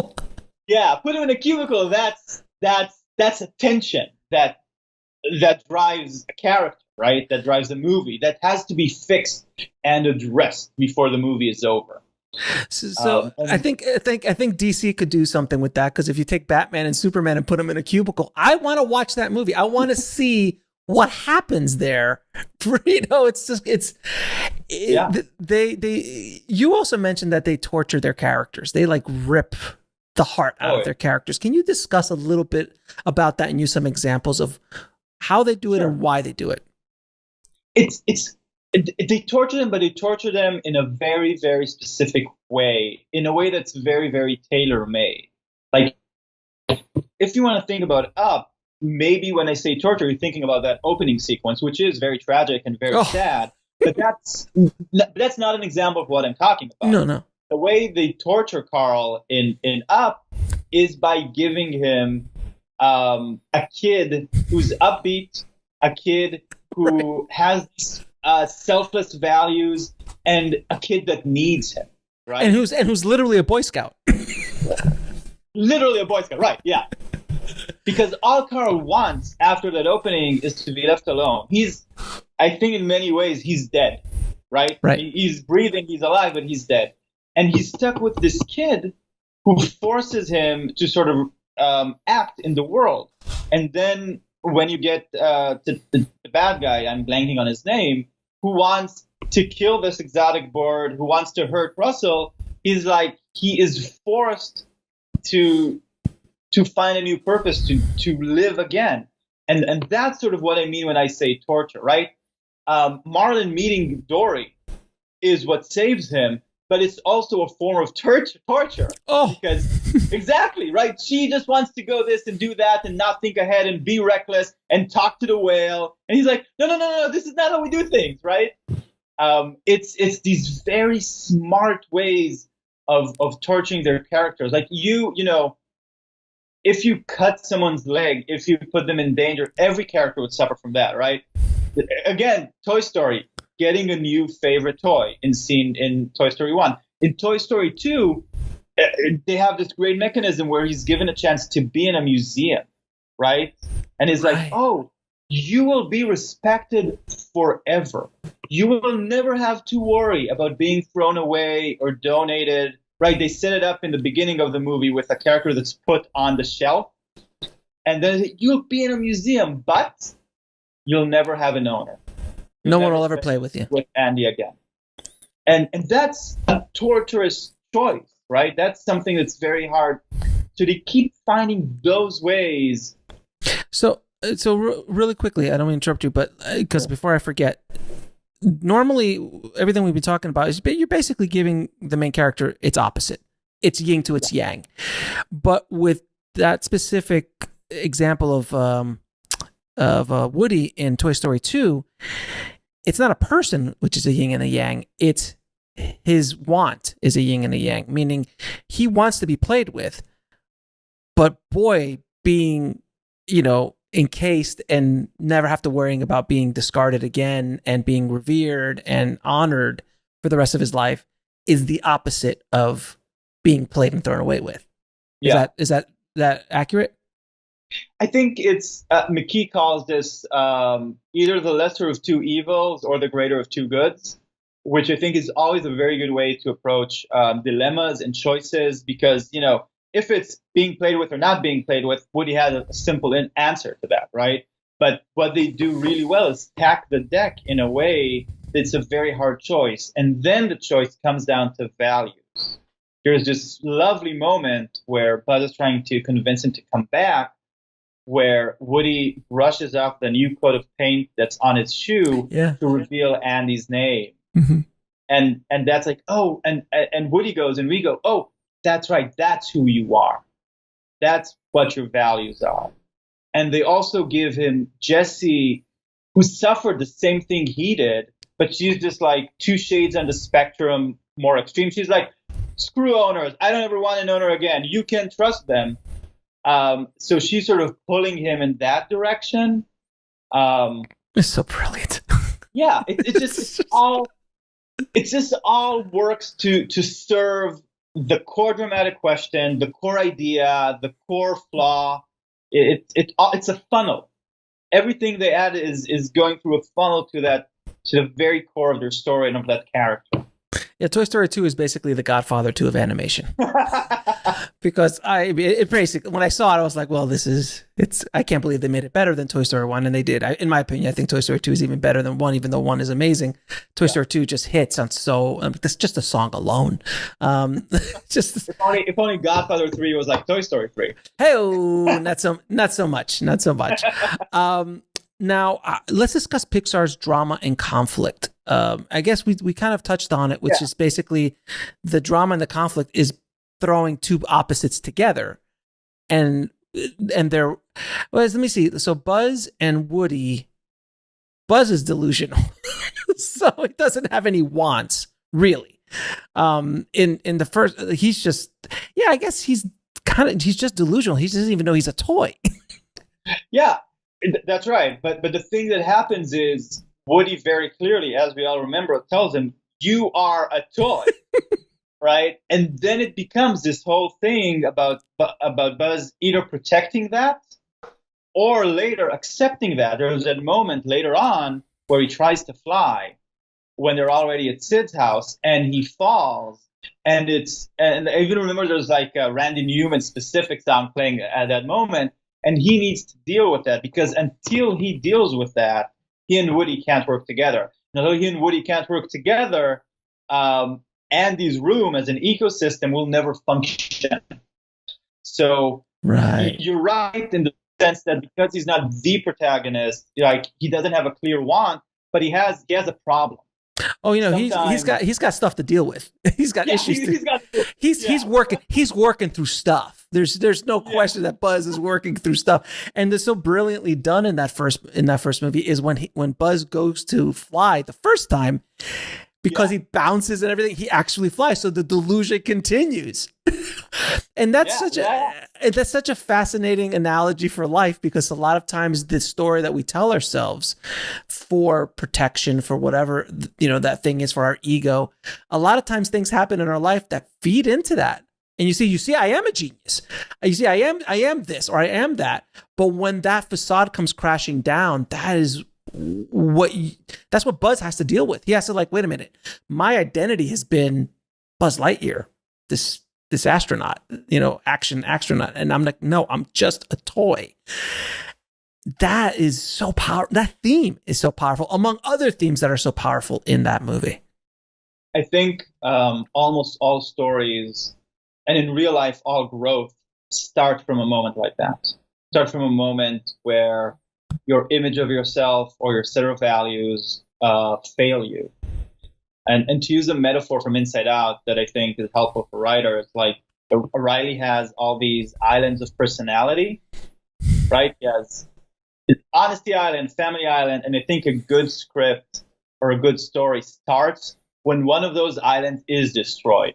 Yeah, put them in a cubicle. That's a tension that drives a character. Right, that drives the movie. That has to be fixed and addressed before the movie is over. So I think DC could do something with that, because if you take Batman and Superman and put them in a cubicle, I want to watch that movie. I want to see what happens there. You also mentioned that they torture their characters. They like rip the heart out of their characters. Can you discuss a little bit about that and use some examples of how they do it and why they do it? They torture them, but they torture them in a very, very specific way, in a way that's very, very tailor-made. Like, if you want to think about Up, maybe when I say torture, you're thinking about that opening sequence, which is very tragic and very sad. But that's not an example of what I'm talking about. No. The way they torture Carl in Up is by giving him a kid who's upbeat, a kid who has selfless values, and a kid that needs him, right? And who's literally a Boy Scout. Literally a Boy Scout, right? Yeah. Because all Carl wants after that opening is to be left alone. I think in many ways, he's dead, right? Right. He's breathing, he's alive, but he's dead. And he's stuck with this kid who forces him to sort of act in the world. And then when you get to the bad guy, I'm blanking on his name, who wants to kill this exotic bird, who wants to hurt Russell, he is forced to find a new purpose, to live again. And that's sort of what I mean when I say torture, right? Marlon meeting Dory is what saves him, but it's also a form of torture. Because exactly, right? She just wants to go this and do that and not think ahead and be reckless and talk to the whale. And he's like, no, this is not how we do things, right? It's these very smart ways of torturing their characters. Like you know, if you cut someone's leg, if you put them in danger, every character would suffer from that, right? Again, Toy Story, getting a new favorite toy in Toy Story 1. In Toy Story 2, they have this great mechanism where he's given a chance to be in a museum, right? And he's like, oh, you will be respected forever. You will never have to worry about being thrown away or donated, right? They set it up in the beginning of the movie with a character that's put on the shelf, and then you'll be in a museum, but you'll never have an owner. No one will ever play with you. With Andy again. And that's a torturous choice, right? That's something that's very hard. So they keep finding those ways. So really quickly, I don't mean to interrupt you, but because before I forget, normally everything we've been talking about is you're basically giving the main character its opposite. It's yin to its yang. But with that specific example of Woody in Toy Story 2, it's not a person, which is a yin and a yang. It's his want is a yin and a yang, meaning he wants to be played with, but boy, being, encased and never have to worrying about being discarded again and being revered and honored for the rest of his life is the opposite of being played and thrown away with. Is that accurate? I think it's McKee calls this either the lesser of two evils or the greater of two goods, which I think is always a very good way to approach dilemmas and choices, because, if it's being played with or not being played with, Woody has a simple answer to that, right? But what they do really well is stack the deck in a way that's a very hard choice. And then the choice comes down to values. There's this lovely moment where Buzz is trying to convince him to come back, where Woody brushes off the new coat of paint that's on his shoe to reveal Andy's name. Mm-hmm. And that's like, oh, and Woody goes, and we go, oh, that's right, that's who you are. That's what your values are. And they also give him Jessie, who suffered the same thing he did, but she's just like 2 shades on the spectrum more extreme. She's like, screw owners. I don't ever want an owner again. You can trust them. So she's sort of pulling him in that direction. It's so brilliant. Yeah, it just all works to serve the core dramatic question, the core idea, the core flaw. It's a funnel. Everything they add is going through a funnel to the very core of their story and of that character. Yeah, Toy Story 2 is basically the Godfather 2 of animation. Because it basically, when I saw it, I was like, well, I can't believe they made it better than Toy Story 1, and they did. In my opinion, I think Toy Story 2 is even better than 1, even though 1 is amazing. Toy Story 2 just hits on that's just a song alone. Just if only Godfather 3 was like Toy Story 3. Hey, not so much. Now, let's discuss Pixar's drama and conflict. I guess we kind of touched on it, which is basically the drama and the conflict is throwing two opposites together. And they're, let me see. So Buzz and Woody, Buzz is delusional. So he doesn't have any wants, really. In the first, he's just, I guess he's just delusional. He doesn't even know he's a toy. Yeah. That's right. But the thing that happens is Woody very clearly, as we all remember, tells him, you are a toy. Right? And then it becomes this whole thing about Buzz either protecting that or later accepting that. There's that moment later on where he tries to fly when they're already at Sid's house and he falls. And I even remember there's like a Randy Newman specific song playing at that moment. And he needs to deal with that, because until he deals with that, he and Woody can't work together. And although he and Woody can't work together, Andy's room as an ecosystem will never function. So you're right in the sense that because he's not the protagonist, like he doesn't have a clear want, but he has a problem. Oh, he's got stuff to deal with. He's got issues. He's working through stuff. There's no question that Buzz is working through stuff, and it's so brilliantly done in that first movie is when Buzz goes to fly the first time, because he bounces and everything, he actually flies. So the delusion continues. And that's such a fascinating analogy for life, because a lot of times the story that we tell ourselves for protection, for whatever, that thing is, for our ego, a lot of times things happen in our life that feed into that. And you see, I am a genius. You see, I am this, or I am that. But when that facade comes crashing down, that's what Buzz has to deal with. He has to like, wait a minute, my identity has been Buzz Lightyear, this astronaut, action astronaut. And I'm like, no, I'm just a toy. That is so powerful. That theme is so powerful, among other themes that are so powerful in that movie. I think almost all stories, and in real life, all growth, start from a moment like that. Start from a moment where your image of yourself or your set of values fail you. And to use a metaphor from Inside Out that I think is helpful for writers, like Riley has all these islands of personality, right? He has Honesty Island, Family Island, and I think a good script or a good story starts when one of those islands is destroyed.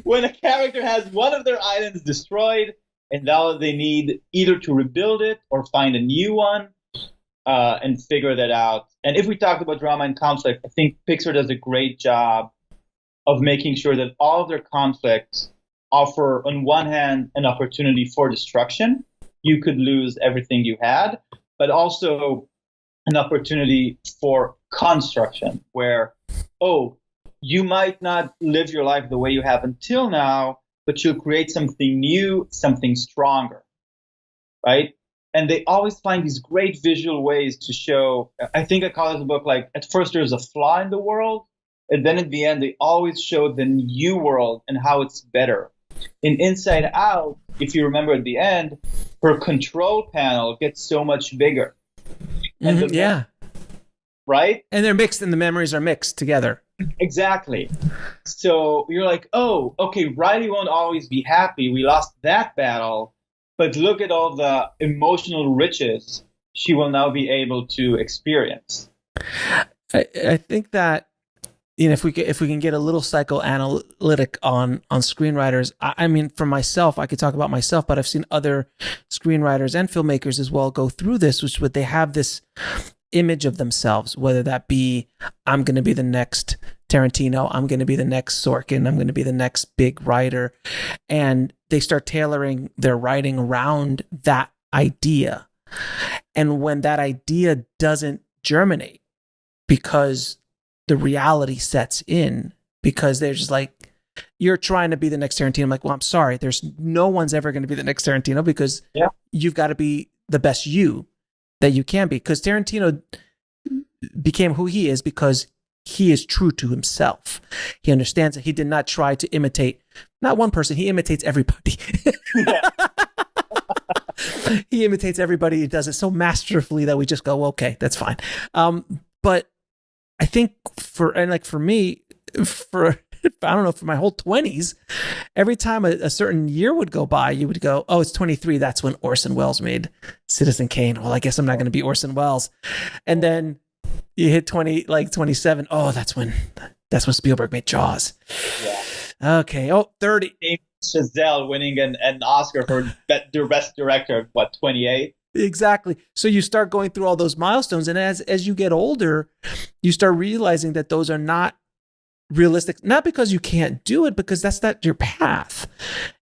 When a character has one of their islands destroyed, and now they need either to rebuild it or find a new one and figure that out. And if we talk about drama and conflict, I think Pixar does a great job of making sure that all of their conflicts offer, on one hand, an opportunity for destruction. You could lose everything you had, but also an opportunity for construction where, you might not live your life the way you have until now, but you'll create something new, something stronger, right? And they always find these great visual ways to show, I think I call this book like, at first there's a flaw in the world, and then at the end they always show the new world and how it's better. In Inside Out, if you remember at the end, her control panel gets so much bigger. And right? And they're mixed, and the memories are mixed together. Exactly. So you're like, oh, okay, Riley won't always be happy. We lost that battle, but look at all the emotional riches she will now be able to experience. I think that, if we can get a little psychoanalytic on screenwriters, I mean, for myself, I could talk about myself, but I've seen other screenwriters and filmmakers as well go through this, which would they have this image of themselves, whether that be, I'm going to be the next Tarantino, I'm going to be the next Sorkin, I'm going to be the next big writer. And they start tailoring their writing around that idea. And when that idea doesn't germinate because the reality sets in, because they're just like, you're trying to be the next Tarantino. I'm like, well, I'm sorry. There's no one's ever going to be the next Tarantino because you've got to be the best you that you can be. Because Tarantino became who he is because he is true to himself. He understands that he did not try to imitate not one person. He imitates everybody. He imitates everybody. He does it so masterfully that we just go, okay, that's fine. But I think for me, I don't know, for my whole 20s, every time a certain year would go by, you would go, oh, it's 23. That's when Orson Welles made Citizen Kane. Well, I guess I'm not going to be Orson Welles. And then you hit 27. Oh, that's when Spielberg made Jaws. Yeah. Okay. Oh, 30. Chazelle winning an Oscar for best director at 28. Exactly. So you start going through all those milestones, and as you get older, you start realizing that those are not realistic, not because you can't do it, because that's not your path.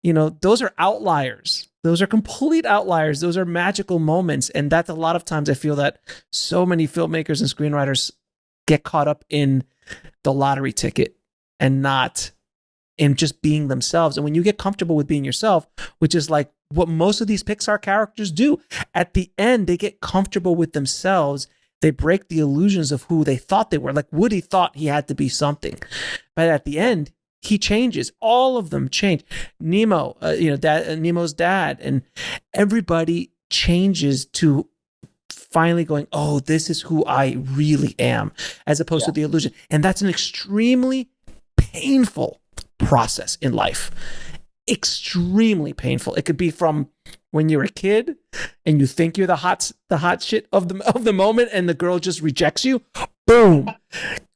Those are outliers. Those are complete outliers. Those are magical moments. And that's a lot of times I feel that so many filmmakers and screenwriters get caught up in the lottery ticket and not in just being themselves. And when you get comfortable with being yourself, which is like what most of these Pixar characters do, at the end, they get comfortable with themselves. They break the illusions of who they thought they were. Like Woody thought he had to be something, but at the end, he changes. All of them change. Nemo, Nemo's dad, and everybody changes to finally going, oh, this is who I really am, as opposed to the illusion. And that's an extremely painful process in life. Extremely painful. It could be from when you're a kid and you think you're the hot shit of the moment, and the girl just rejects you. Boom.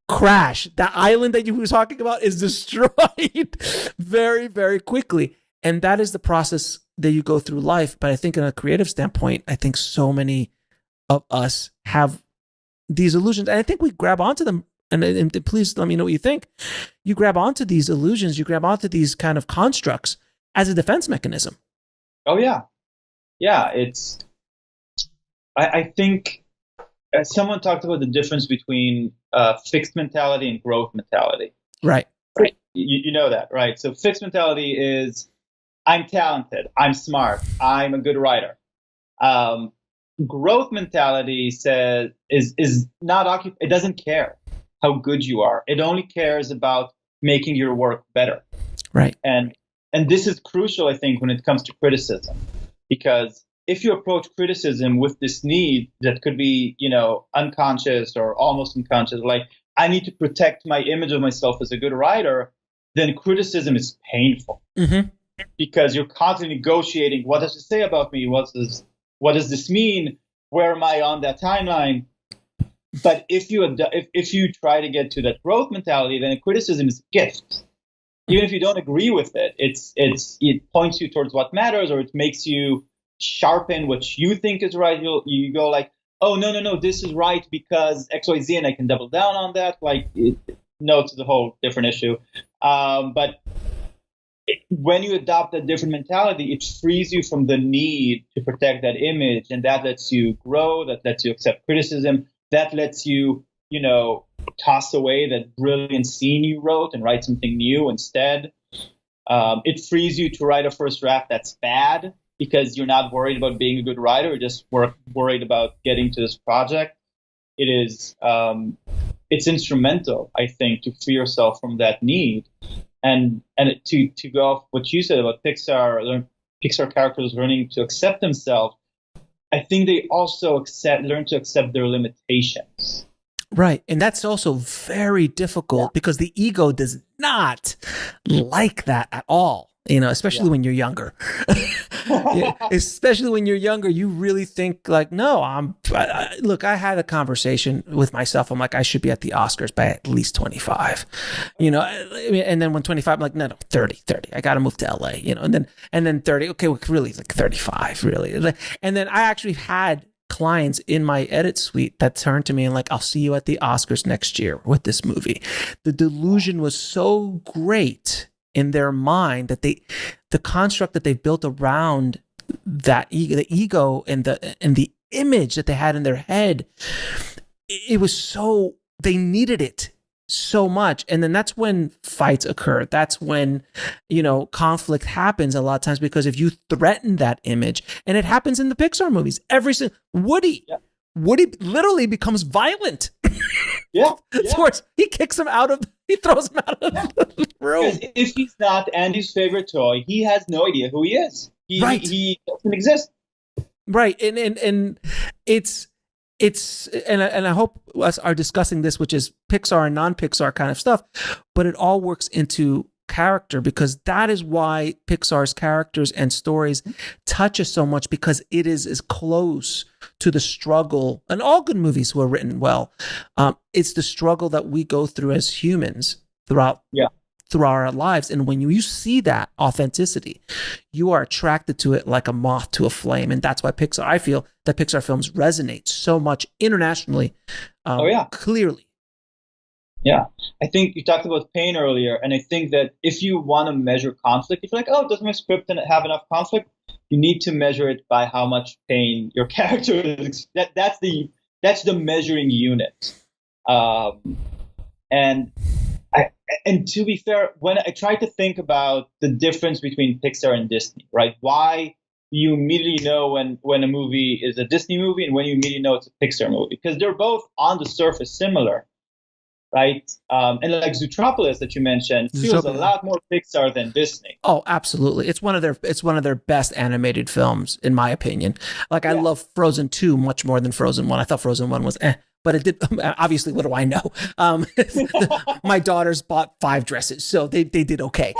Crash. That island that you were talking about is destroyed very, very quickly. And that is the process that you go through life. But I think in a creative standpoint, I think so many of us have these illusions. And I think we grab onto them and please let me know what you think. You grab onto these illusions, you grab onto these kind of constructs as a defense mechanism. Oh yeah, yeah. I think someone talked about the difference between fixed mentality and growth mentality. Right. You know that, right? So fixed mentality is I'm talented, I'm smart, I'm a good writer. Growth mentality says is not it doesn't care how good you are. It only cares about making your work better. Right. And this is crucial, I think, when it comes to criticism, because if you approach criticism with this need that could be, unconscious or almost unconscious, like I need to protect my image of myself as a good writer, then criticism is painful because you're constantly negotiating. What does it say about me? What does this mean? Where am I on that timeline? But if you try to get to that growth mentality, then criticism is a gift. Even if you don't agree with it, it points you towards what matters, or it makes you sharpen what you think is right. You go like, oh no, this is right because XYZ, and I can double down on that. No, it's a whole different issue. But when you adopt a different mentality, it frees you from the need to protect that image, and that lets you grow. That lets you accept criticism. That lets you, toss away that brilliant scene you wrote and write something new instead. It frees you to write a first draft that's bad because you're not worried about being a good writer. You're just worried about getting to this project. It is, it's instrumental, I think, to free yourself from that need. And to go off what you said about Pixar characters learning to accept themselves, I think they also learn to accept their limitations. Right. And that's also very difficult because the ego does not like that at all, especially when you're younger. Especially when you're younger, you really think like, no, look, I had a conversation with myself. I'm like, I should be at the Oscars by at least 25, and then when 25, I'm like, no, 30, I got to move to LA, and then 30. Okay. Well, really like 35 really. And then I actually had clients in my edit suite that turned to me and like, I'll see you at the Oscars next year with this movie. The delusion was so great in their mind that the construct that they've built around that the ego and the image that they had in their head, it was so, they needed it so much. And then that's when fights occur. That's when, conflict happens a lot of times, because if you threaten that image, and it happens in the Pixar movies, Woody literally becomes violent. Yeah. He throws him out of the room. Because if he's not Andy's favorite toy, he has no idea who he is. He doesn't exist. Right. And it's and I hope us are discussing this, which is Pixar and non-Pixar kind of stuff, but it all works into character, because that is why Pixar's characters and stories touch us so much, because it is as close to the struggle, and all good movies were written well. It's the struggle that we go through as humans throughout our lives. And when you see that authenticity, you are attracted to it like a moth to a flame. And that's why I feel that Pixar films resonate so much internationally, clearly. Yeah. I think you talked about pain earlier. And I think that if you want to measure conflict, if you're like, oh, does my script have enough conflict? You need to measure it by how much pain your character is. That's the measuring unit. And to be fair, when I try to think about the difference between Pixar and Disney, right? Why you immediately know when a movie is a Disney movie and when you immediately know it's a Pixar movie, because they're both on the surface similar, right? And like Zootropolis that you mentioned feels a lot more Pixar than Disney. Oh, absolutely! It's one of their best animated films, in my opinion. Like I love Frozen 2 much more than Frozen 1. I thought Frozen 1 was but it did. Obviously, what do I know? My daughters bought 5 dresses, so they did okay.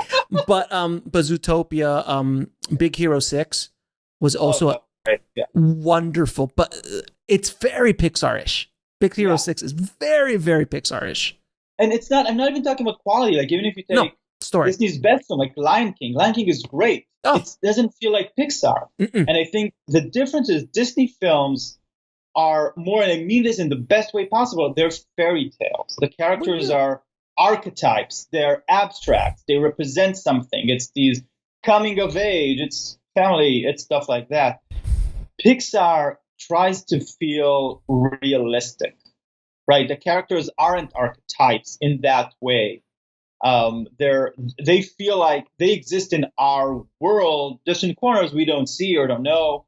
But Zootopia, Big Hero 6 was also wonderful, but it's very Pixar-ish. Big Hero 6 is very, very Pixar-ish. And it's not. I'm not even talking about quality. Like even if you take story. Disney's best film, like Lion King is great. It doesn't feel like Pixar. And I think the difference is Disney films are more, and I mean this in the best way possible, they're fairy tales. The characters are archetypes. They're abstract. They represent something. It's these coming of age. It's family. It's stuff like that. Pixar tries to feel realistic, right? The characters aren't archetypes in that way. They feel like they exist in our world, just in corners we don't see or don't know.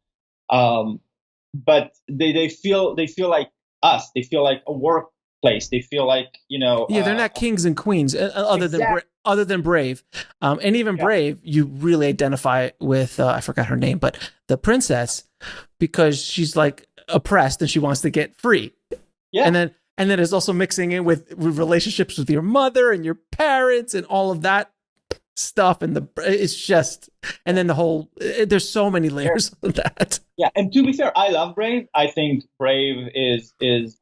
But they feel like us. They feel like a workplace. They feel like, they're not kings and queens other than Brave. And even Brave, you really identify with I forgot her name, but the princess, because she's like oppressed and she wants to get free. Yeah. And then it's also mixing in with relationships with your mother and your parents and all of that stuff. And it's just, and then the whole, there's so many layers of that. Yeah. And to be fair, I love Brave. I think Brave is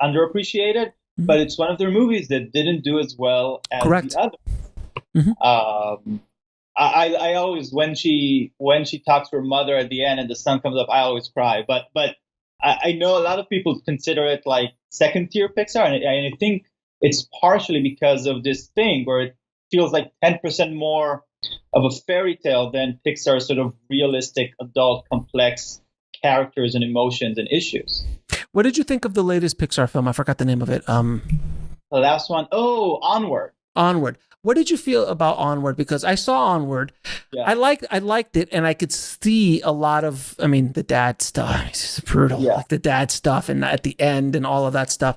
underappreciated, but it's one of their movies that didn't do as well as the others. Mm-hmm. I always, when she talks to her mother at the end and the sun comes up, I always cry. But I know a lot of people consider it like second tier Pixar, and I think it's partially because of this thing where it feels like 10% more of a fairy tale than Pixar's sort of realistic, adult, complex characters and emotions and issues. What did you think of the latest Pixar film? I forgot the name of it. The last one, Onward. Onward. What did you feel about Onward? Because I saw Onward. Yeah. I liked it, and I could see a lot of, the dad stuff. It's just brutal. Yeah. Like the dad stuff and at the end and all of that stuff.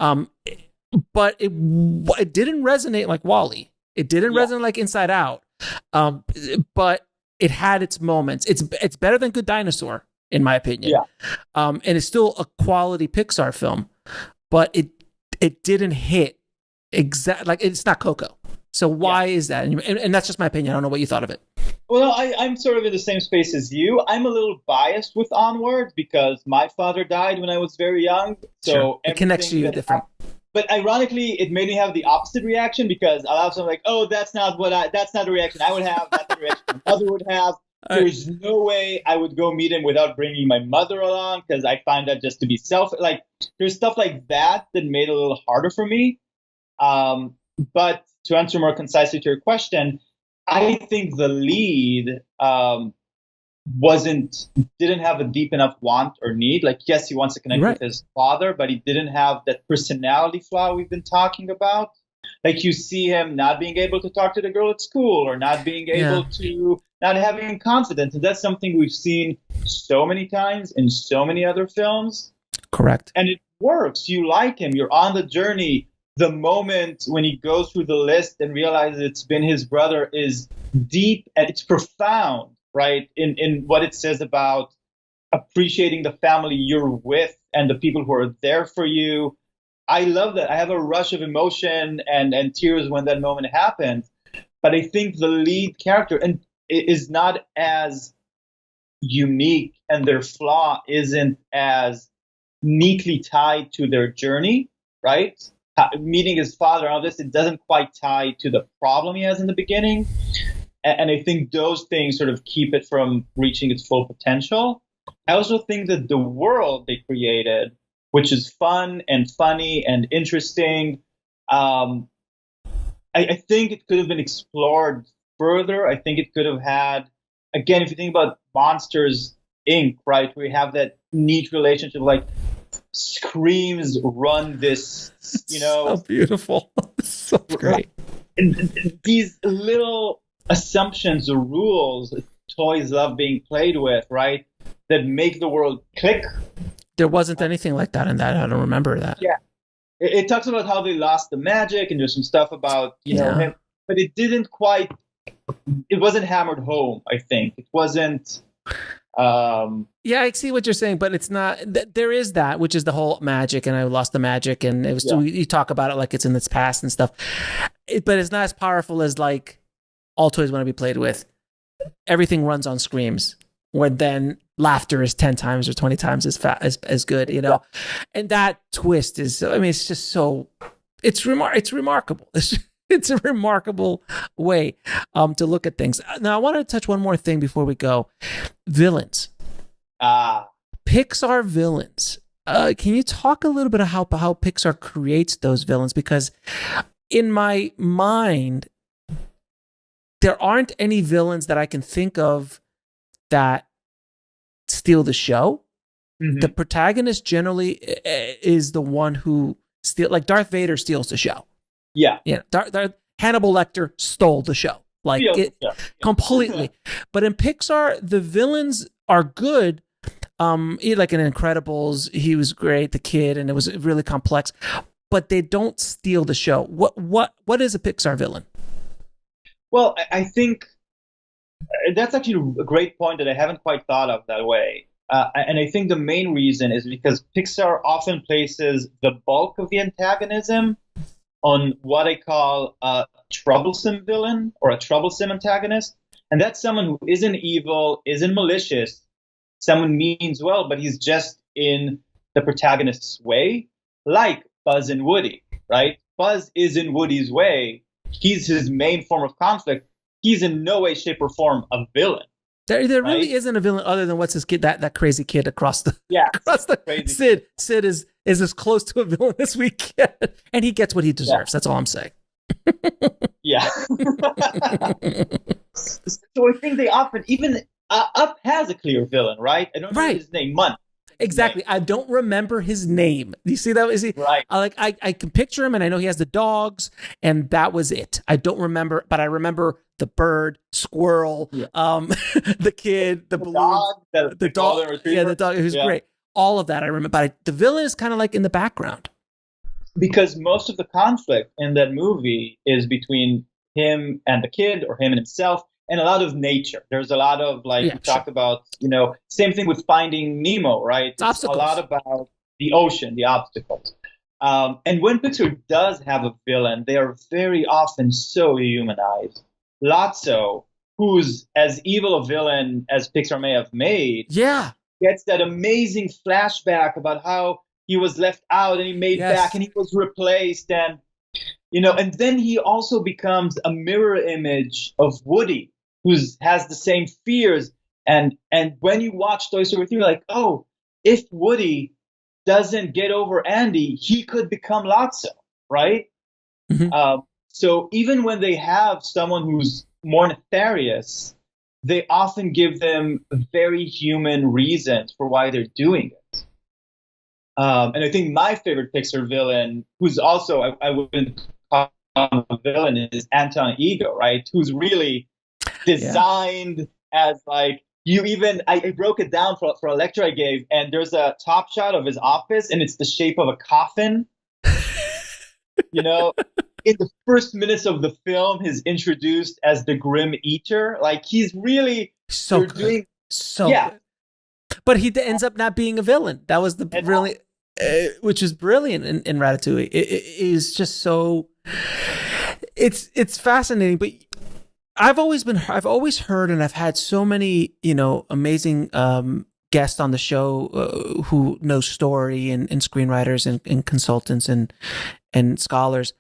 But it didn't resonate like WALL-E. It didn't resonate like Inside Out. But it had its moments. It's better than Good Dinosaur, in my opinion. Yeah. And it's still a quality Pixar film, but it didn't hit exactly, like it's not Coco. So why is that? And that's just my opinion. I don't know what you thought of it. Well, I'm sort of in the same space as you. I'm a little biased with Onward because my father died when I was very young. So sure. It connects to you different. But ironically, it made me have the opposite reaction because a lot of times I'm like, oh, that's not the reaction I would have. That's the reaction my mother would have. There's no way I would go meet him without bringing my mother along because I find that just to be like, there's stuff like that made it a little harder for me. But to answer more concisely to your question, I think the lead didn't have a deep enough want or need. Like, yes, he wants to connect with his father, but he didn't have that personality flaw we've been talking about. Like, you see him not being able to talk to the girl at school or not being able to, not having confidence. And that's something we've seen so many times in so many other films. Correct. And it works. You like him. You're on the journey. The moment when he goes through the list and realizes it's been his brother is deep and it's profound, right? In what it says about appreciating the family you're with and the people who are there for you. I love that. I have a rush of emotion and tears when that moment happens. But I think the lead character is not as unique and their flaw isn't as neatly tied to their journey, right? Meeting his father, all this, it doesn't quite tie to the problem he has in the beginning. And I think those things sort of keep it from reaching its full potential. I also think that the world they created, which is fun and funny and interesting, I think it could have been explored further. I think it could have had, again, if you think about Monsters, Inc., right, we have that neat relationship, like, screams run this, so beautiful. So great. And these little assumptions or rules toys love being played with, right, that make the world click. There wasn't anything like that in that. I don't remember that. Yeah. It talks about how they lost the magic and there's some stuff about, him, but it wasn't hammered home, I think. It wasn't... yeah, I see what you're saying, but it's not. There is that, which is the whole magic, and I lost the magic, and it was. You talk about it like it's in its past and stuff, but it's not as powerful as like all toys want to be played with. Everything runs on screams, where then laughter is 10 times or 20 times as good, And that twist is. It's just so. It's remarkable. It's a remarkable way to look at things. Now, I want to touch one more thing before we go. Villains. Pixar villains. can you talk a little bit about how Pixar creates those villains? Because in my mind, there aren't any villains that I can think of that steal the show. Mm-hmm. The protagonist generally is the one who like Darth Vader steals the show. Yeah. Hannibal Lecter stole the show. Completely. But in Pixar, the villains are good. Like in Incredibles, he was great, the kid, and it was really complex. But they don't steal the show. What is a Pixar villain? Well, I think that's actually a great point that I haven't quite thought of that way. And I think the main reason is because Pixar often places the bulk of the antagonism on what I call a troublesome villain or a troublesome antagonist. And that's someone who isn't evil, isn't malicious, someone means well, but he's just in the protagonist's way, like Buzz and Woody, right? Buzz is in Woody's way. He's his main form of conflict. He's in no way, shape, or form a villain. There really isn't a villain other than what's his kid, that crazy kid across the crazy Sid. Sid is as close to a villain as we get, and he gets what he deserves. That's all I'm saying. Yeah. So I think they often even Up has a clear villain, right? I don't know his name. Munt. Exactly. I don't remember his name. You see that? Is he right? I can picture him, and I know he has the dogs, and that was it. I don't remember, but I remember the bird, squirrel, the kid, the balloon, the dog, the dog. It was great. All of that I remember. But the villain is kind of like in the background because most of the conflict in that movie is between him and the kid, or him and himself. And a lot of nature. There's a lot of we talked about, same thing with Finding Nemo, right? It's a lot about the ocean, the obstacles. And when Pixar does have a villain, they are very often so humanized. Lotso, who's as evil a villain as Pixar may have made, gets that amazing flashback about how he was left out and he made back and he was replaced and then he also becomes a mirror image of Woody, who has the same fears. And when you watch Toy Story 3, you're like, oh, if Woody doesn't get over Andy, he could become Lotso, right? Mm-hmm. So even when they have someone who's more nefarious, they often give them very human reasons for why they're doing it. And I think my favorite Pixar villain, who's also, I wouldn't call him a villain, is Anton Ego, right? Who's really designed as I broke it down for a lecture I gave, and there's a top shot of his office, and it's the shape of a coffin. In the first minutes of the film, he's introduced as the Grim Eater. Like, he's really so good. Good. But he ends up not being a villain. That was which is brilliant in Ratatouille. It is just so. It's fascinating, but I've always heard, and I've had so many amazing guests on the show who know story and screenwriters and consultants and scholars,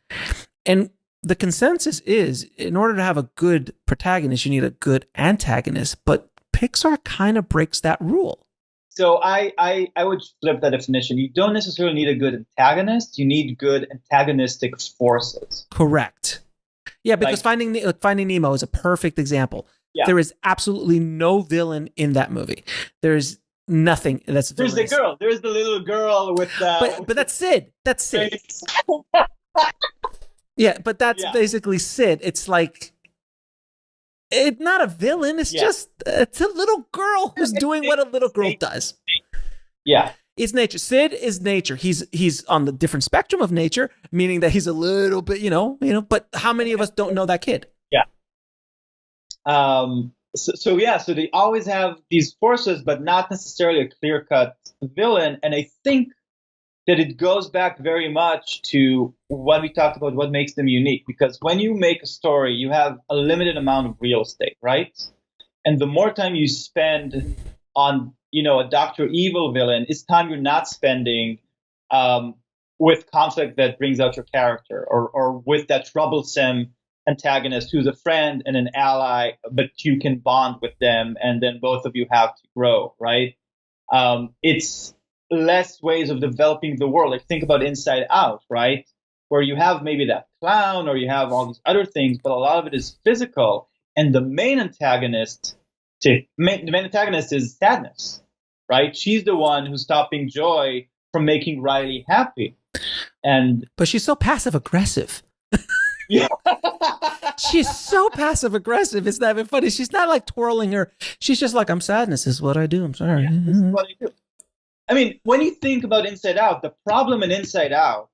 and the consensus is, in order to have a good protagonist, you need a good antagonist. But Pixar kind of breaks that rule. So I would flip that definition. You don't necessarily need a good antagonist. You need good antagonistic forces. Correct. Yeah, because Finding Nemo is a perfect example. Yeah. There is absolutely no villain in that movie. There's nothing that's villainous. There's the girl. There's the little girl with but that's Sid. That's Sid. Yeah, but that's basically Sid. It's like, it's not a villain. It's just, it's a little girl who's doing what a little girl does. Yeah. It's nature. Sid is nature. He's on the different spectrum of nature, meaning that he's a little bit, but how many of us don't know that kid? Yeah. So they always have these forces, but not necessarily a clear-cut villain. And I think that it goes back very much to what we talked about, what makes them unique. Because when you make a story, you have a limited amount of real estate, right? And the more time you spend on, a Dr. Evil villain, it's time you're not spending with conflict that brings out your character, or with that troublesome antagonist who's a friend and an ally, but you can bond with them, and then both of you have to grow, right? It's less ways of developing the world. Like think about Inside Out, right? Where you have maybe that clown or you have all these other things, but a lot of it is physical. And the main antagonist is sadness, right? She's the one who's stopping Joy from making Riley happy. But she's so passive aggressive. Yeah. She's so passive aggressive. It's not even funny. She's not like twirling her. She's just like, I'm sadness is what I do. I'm sorry. Yeah, this is what I do. I mean, when you think about Inside Out, the problem in Inside Out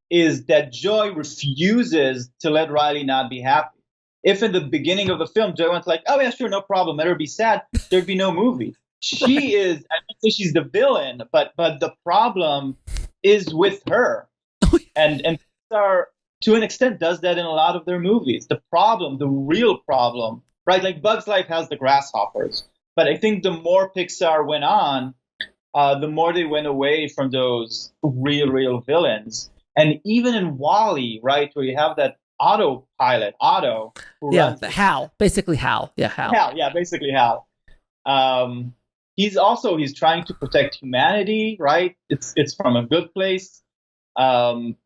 is that Joy refuses to let Riley not be happy. If in the beginning of the film, Joy went like, oh yeah, sure, no problem, let her be sad, there'd be no movie. She is, I don't say she's the villain, but the problem is with her. And Pixar, to an extent, does that in a lot of their movies. The problem, the real problem, right? Like Bug's Life has the grasshoppers. But I think the more Pixar went on, the more they went away from those real villains. And even in WALL-E, right, where you have that autopilot, Otto. The Hal. Basically Hal. Yeah, Hal. Yeah, basically Hal. He's trying to protect humanity, right? It's from a good place. And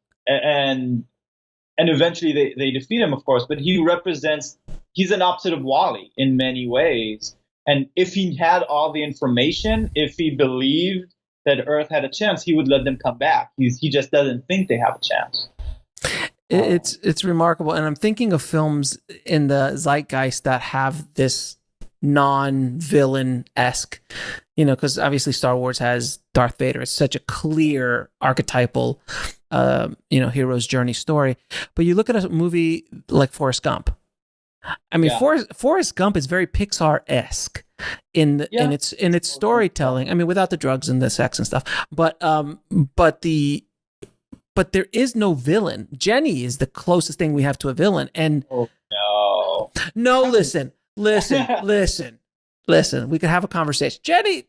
eventually they defeat him, of course, but he's an opposite of WALL-E in many ways. And if he had all the information, if he believed that Earth had a chance, he would let them come back. He just doesn't think they have a chance. It's remarkable. And I'm thinking of films in the zeitgeist that have this non-villain-esque, because obviously Star Wars has Darth Vader. It's such a clear archetypal, hero's journey story. But you look at a movie like Forrest Gump. I mean, Forrest Gump is very Pixar-esque in its storytelling. I mean, without the drugs and the sex and stuff. But there is no villain. Jenny is the closest thing we have to a villain. And no, listen. We could have a conversation. Jenny.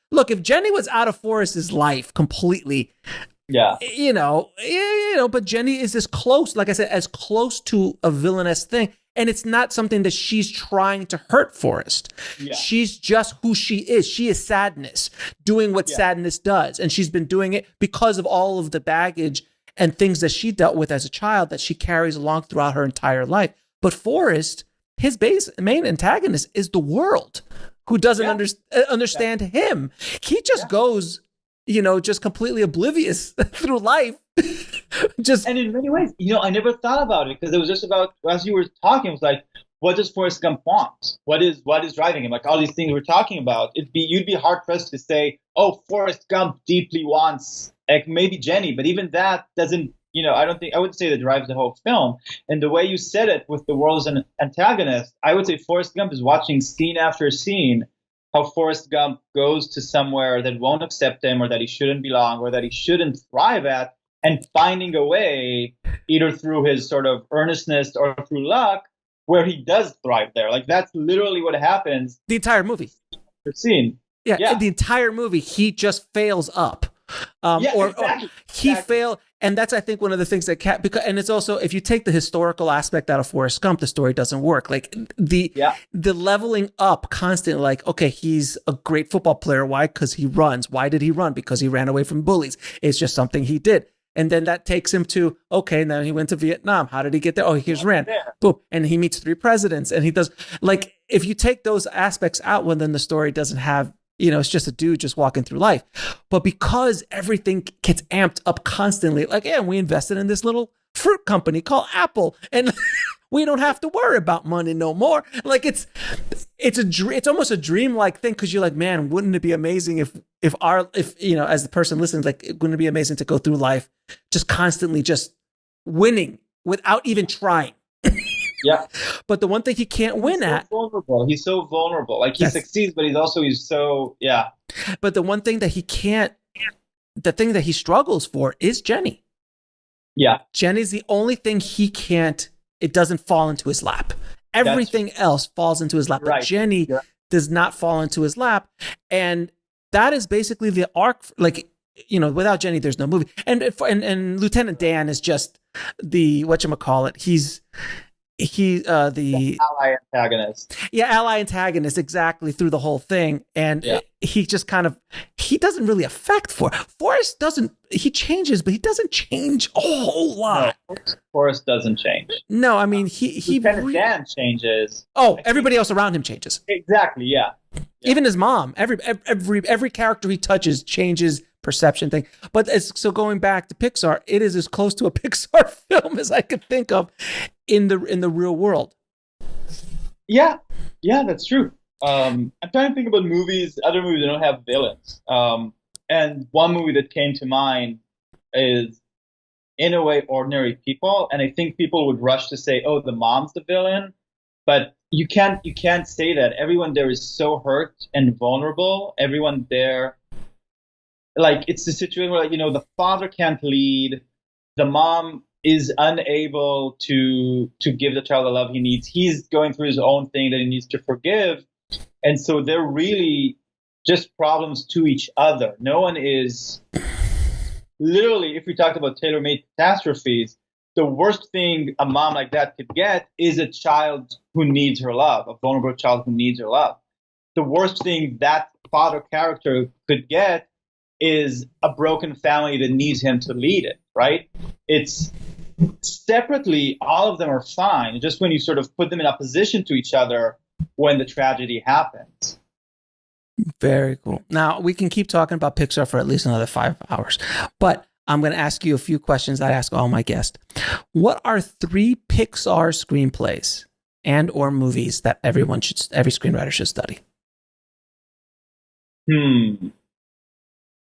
Look, if Jenny was out of Forrest's life completely, but Jenny is as close, like I said, as close to a villainous thing. And it's not something that she's trying to hurt Forrest. Yeah. She's just who she is. She is sadness, doing what sadness does. And she's been doing it because of all of the baggage and things that she dealt with as a child that she carries along throughout her entire life. But Forrest, his main antagonist is the world, who doesn't understand him. He just goes, just completely oblivious through life. And in many ways, I never thought about it because it was just about, as you were talking, it was like, what does Forrest Gump want? What is driving him? Like all these things we're talking about, you'd be hard pressed to say, oh, Forrest Gump deeply wants, like maybe Jenny, but even that doesn't, I wouldn't say that drives the whole film. And the way you said it with the world as an antagonist, I would say Forrest Gump is watching scene after scene how Forrest Gump goes to somewhere that won't accept him or that he shouldn't belong or that he shouldn't thrive at, and finding a way, either through his sort of earnestness or through luck, where he does thrive there. Like that's literally what happens. The entire movie. Scene. Yeah, the entire movie, he just fails up. He failed. And that's, I think, one of the things that and it's also, if you take the historical aspect out of Forrest Gump, the story doesn't work. Like the leveling up constantly, like, okay, he's a great football player. Why? Because he runs. Why did he run? Because he ran away from bullies. It's just something he did. And then that takes him to, okay, now he went to Vietnam. How did he get there? Oh, he just ran. Boom. And he meets 3 presidents. And he does, like, if you take those aspects out, well, then the story doesn't have, it's just a dude just walking through life. But because everything gets amped up constantly, like, we invested in this little fruit company called Apple, and we don't have to worry about money no more. Like it's almost a dreamlike thing, because you're like, man, wouldn't it be amazing if as the person listening, like, wouldn't it be amazing to go through life just constantly just winning without even trying? Yeah. But the one thing he can't win at. He's so vulnerable. Like he succeeds, but he's so. But the one thing that he can't, the thing that he struggles for is Jenny. Yeah. Jenny's the only thing he can't, it doesn't fall into his lap. Everything else falls into his lap. Right. But Jenny does not fall into his lap. And that is basically the arc. Like, without Jenny, there's no movie. And Lieutenant Dan is just the, whatchamacallit. the ally antagonist. Yeah, ally antagonist, exactly, through the whole thing. And he just kind of, he doesn't really affect Forrest doesn't, he changes, but he doesn't change a whole lot. No, Forrest doesn't change. No, I mean, he Lieutenant Dan changes. Oh, everybody else around him changes. Exactly, yeah. Even his mom, every character he touches changes perception thing. But so going back to Pixar, it is as close to a Pixar film as I could think of in the real world. Yeah, that's true. I'm trying to think about other movies that don't have villains. And one movie that came to mind is, in a way, Ordinary People. And I think people would rush to say, oh, the mom's the villain. But you can't say that. Everyone there is so hurt and vulnerable. Everyone there, like, it's the situation where, the father can't lead. The mom is unable to give the child the love he needs. He's going through his own thing that he needs to forgive. And so they're really just problems to each other. No one is, literally, if we talked about tailor-made catastrophes, the worst thing a mom like that could get is a child who needs her love, a vulnerable child who needs her love. The worst thing that father character could get is a broken family that needs him to lead it, right? It's separately, all of them are fine. Just when you sort of put them in opposition to each other when the tragedy happens. Very cool. Now, we can keep talking about Pixar for at least another 5 hours, but I'm going to ask you a few questions I ask all my guests. What are 3 Pixar screenplays and or movies that every screenwriter should study?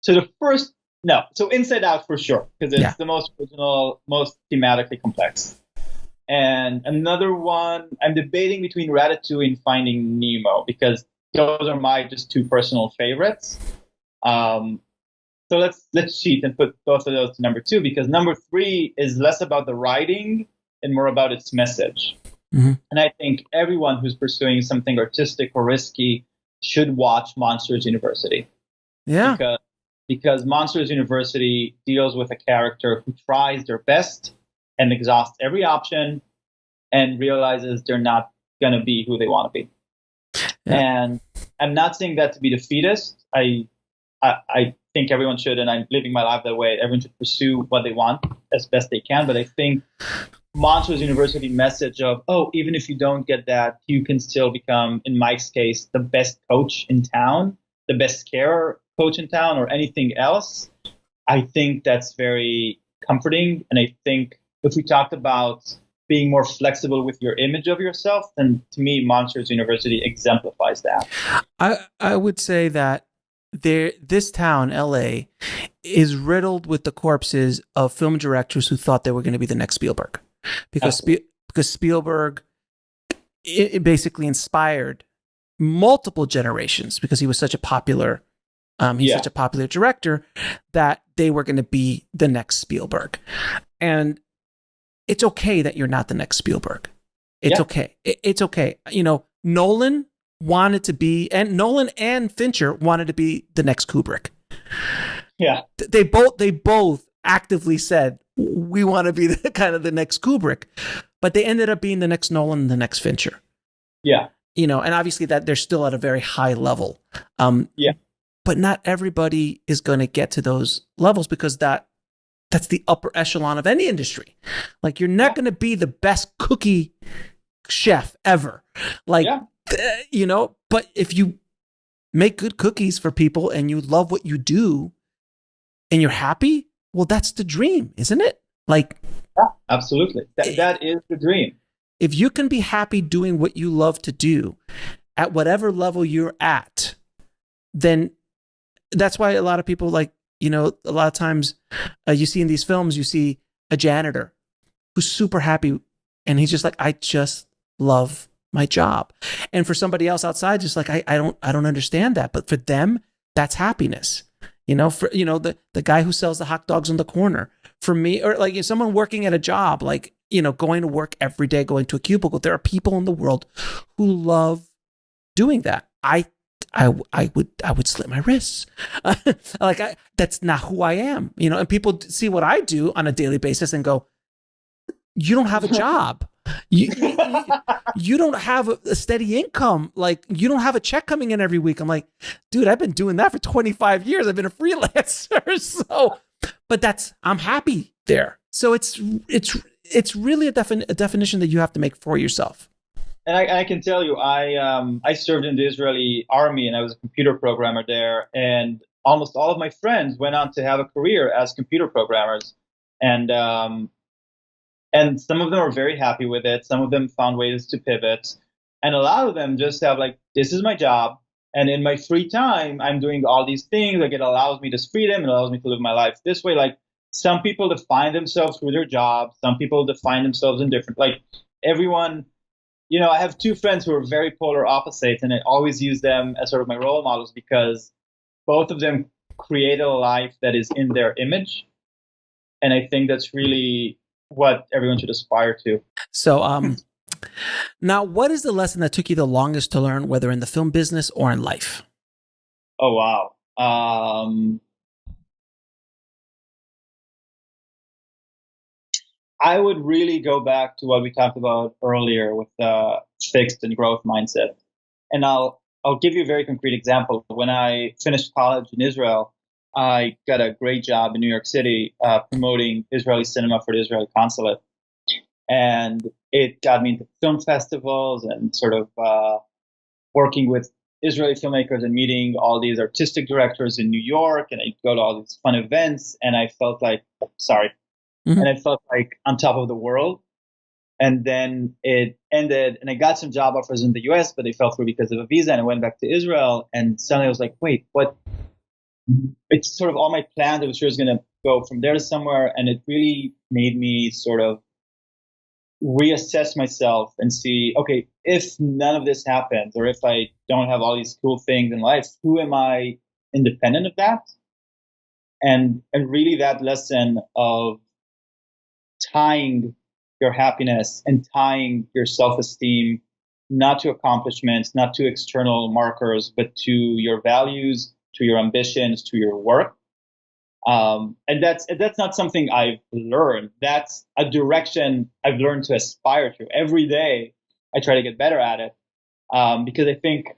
So Inside Out for sure, because it's the most original, most thematically complex. And another one, I'm debating between Ratatouille and Finding Nemo, because those are my just 2 personal favorites. So let's cheat and put both of those to number 2, because number 3 is less about the writing and more about its message. Mm-hmm. And I think everyone who's pursuing something artistic or risky should watch Monsters University. Yeah. Because Monsters University deals with a character who tries their best and exhausts every option and realizes they're not going to be who they want to be. Yeah. And I'm not saying that to be defeatist. I think everyone should, and I'm living my life that way. Everyone should pursue what they want as best they can. But I think Monsters University message of, even if you don't get that, you can still become, in Mike's case, the best coach in town, the best carer coach in town, or anything else. I think that's very comforting. And I think if we talked about being more flexible with your image of yourself, then to me, Monsters University exemplifies that. I would say that this town, LA, is riddled with the corpses of film directors who thought they were going to be the next Spielberg, because Spielberg it basically inspired multiple generations, because he was such a popular such a popular director that they were going to be the next Spielberg. And it's okay that you're not the next Spielberg. It's okay. It's okay. Nolan wanted to be, and Nolan and Fincher wanted to be the next Kubrick. Yeah. They both actively said, we want to be the next Kubrick, but they ended up being the next Nolan and the next Fincher. Yeah. And obviously that they're still at a very high level. But not everybody is going to get to those levels, because that's the upper echelon of any industry. Like, you're not going to be the best cookie chef ever. But if you make good cookies for people and you love what you do and you're happy, well, that's the dream, isn't it? Absolutely. That is the dream. If you can be happy doing what you love to do at whatever level you're at, then that's why a lot of people, a lot of times you see in these films, you see a janitor who's super happy, and he's just like, I just love my job. And for somebody else outside, just like, I don't understand that. But for them, that's happiness. The guy who sells the hot dogs on the corner. For me, or if someone working at a job, going to work every day, going to a cubicle, there are people in the world who love doing that. I would slit my wrists. That's not who I am, and people see what I do on a daily basis and go, you don't have a job. You don't have a steady income. Like, you don't have a check coming in every week. I'm like, dude, I've been doing that for 25 years. I've been a freelancer. So, but I'm happy there. So it's really a definition that you have to make for yourself. And I can tell you, I served in the Israeli army, and I was a computer programmer there. And almost all of my friends went on to have a career as computer programmers. And some of them are very happy with it. Some of them found ways to pivot. And a lot of them just have like, this is my job. And in my free time, I'm doing all these things. Like, it allows me this freedom. It allows me to live my life this way. Like, some people define themselves through their job. Some people define themselves in different, like, everyone, I have two friends who are very polar opposites, and I always use them as sort of my role models because both of them create a life that is in their image. And I think that's really what everyone should aspire to. So, now, what is the lesson that took you the longest to learn, whether in the film business or in life? Oh, wow. I would really go back to what we talked about earlier with the fixed and growth mindset. And I'll give you a very concrete example. When I finished college in Israel, I got a great job in New York City promoting Israeli cinema for the Israeli consulate. And it got me into film festivals and sort of working with Israeli filmmakers and meeting all these artistic directors in New York. And I'd go to all these fun events, and I felt like, and I felt like on top of the world. And then it ended, and I got some job offers in the US, but they fell through because of a visa, and I went back to Israel. And suddenly I was like, wait, what? It's sort of all my plans. I was sure it was going to go from there to somewhere. And it really made me sort of reassess myself and see, okay, if none of this happens, or if I don't have all these cool things in life, who am I independent of that? And really that lesson of tying your happiness and tying your self-esteem, not to accomplishments, not to external markers, but to your values, to your ambitions, to your work. And that's not something I've learned. That's a direction I've learned to aspire to. Every day I try to get better at it. Because I think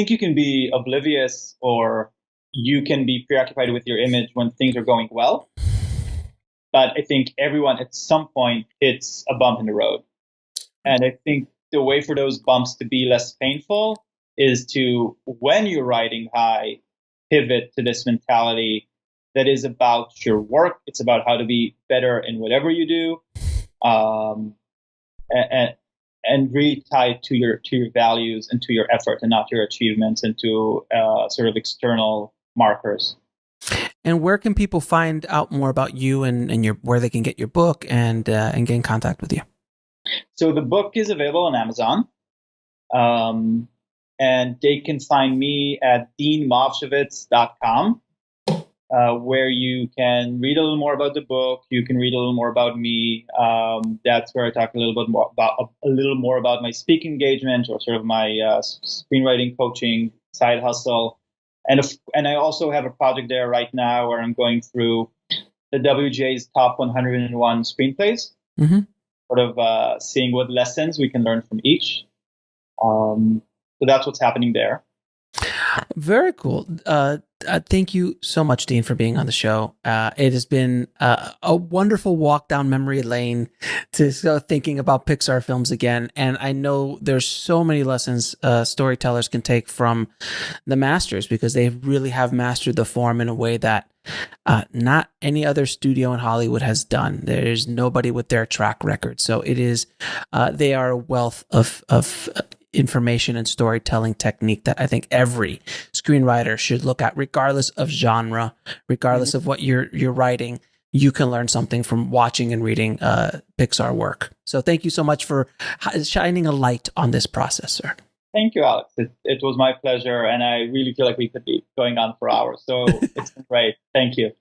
you can be oblivious, or you can be preoccupied with your image when things are going well. But I think everyone at some point hits a bump in the road. And I think the way for those bumps to be less painful is to, when you're riding high, pivot to this mentality that is about your work. It's about how to be better in whatever you do, and really tied to your values and to your effort, and not your achievements and to sort of external markers. And where can people find out more about you and where they can get your book and get in contact with you? So the book is available on Amazon. And they can find me at deanmovshovitz.com, where you can read a little more about the book. You can read a little more about me. That's where I talk a little more about my speaking engagement, or sort of my screenwriting coaching side hustle. And I also have a project there right now where I'm going through the WGA's top 101 screenplays, sort of seeing what lessons we can learn from each. So that's what's happening there. Very cool. Thank you so much, Dean, for being on the show. It has been a wonderful walk down memory lane to start thinking about Pixar films again. And I know there's so many lessons storytellers can take from the masters, because they really have mastered the form in a way that not any other studio in Hollywood has done. There's nobody with their track record. So it is, they are a wealth of information and storytelling technique that I think every screenwriter should look at, regardless of genre, regardless of what you're writing. You can learn something from watching and reading Pixar work. So thank you so much for shining a light on this process, sir. Thank you, Alex. It was my pleasure, and I really feel like we could be going on for hours. So it's great. Thank you.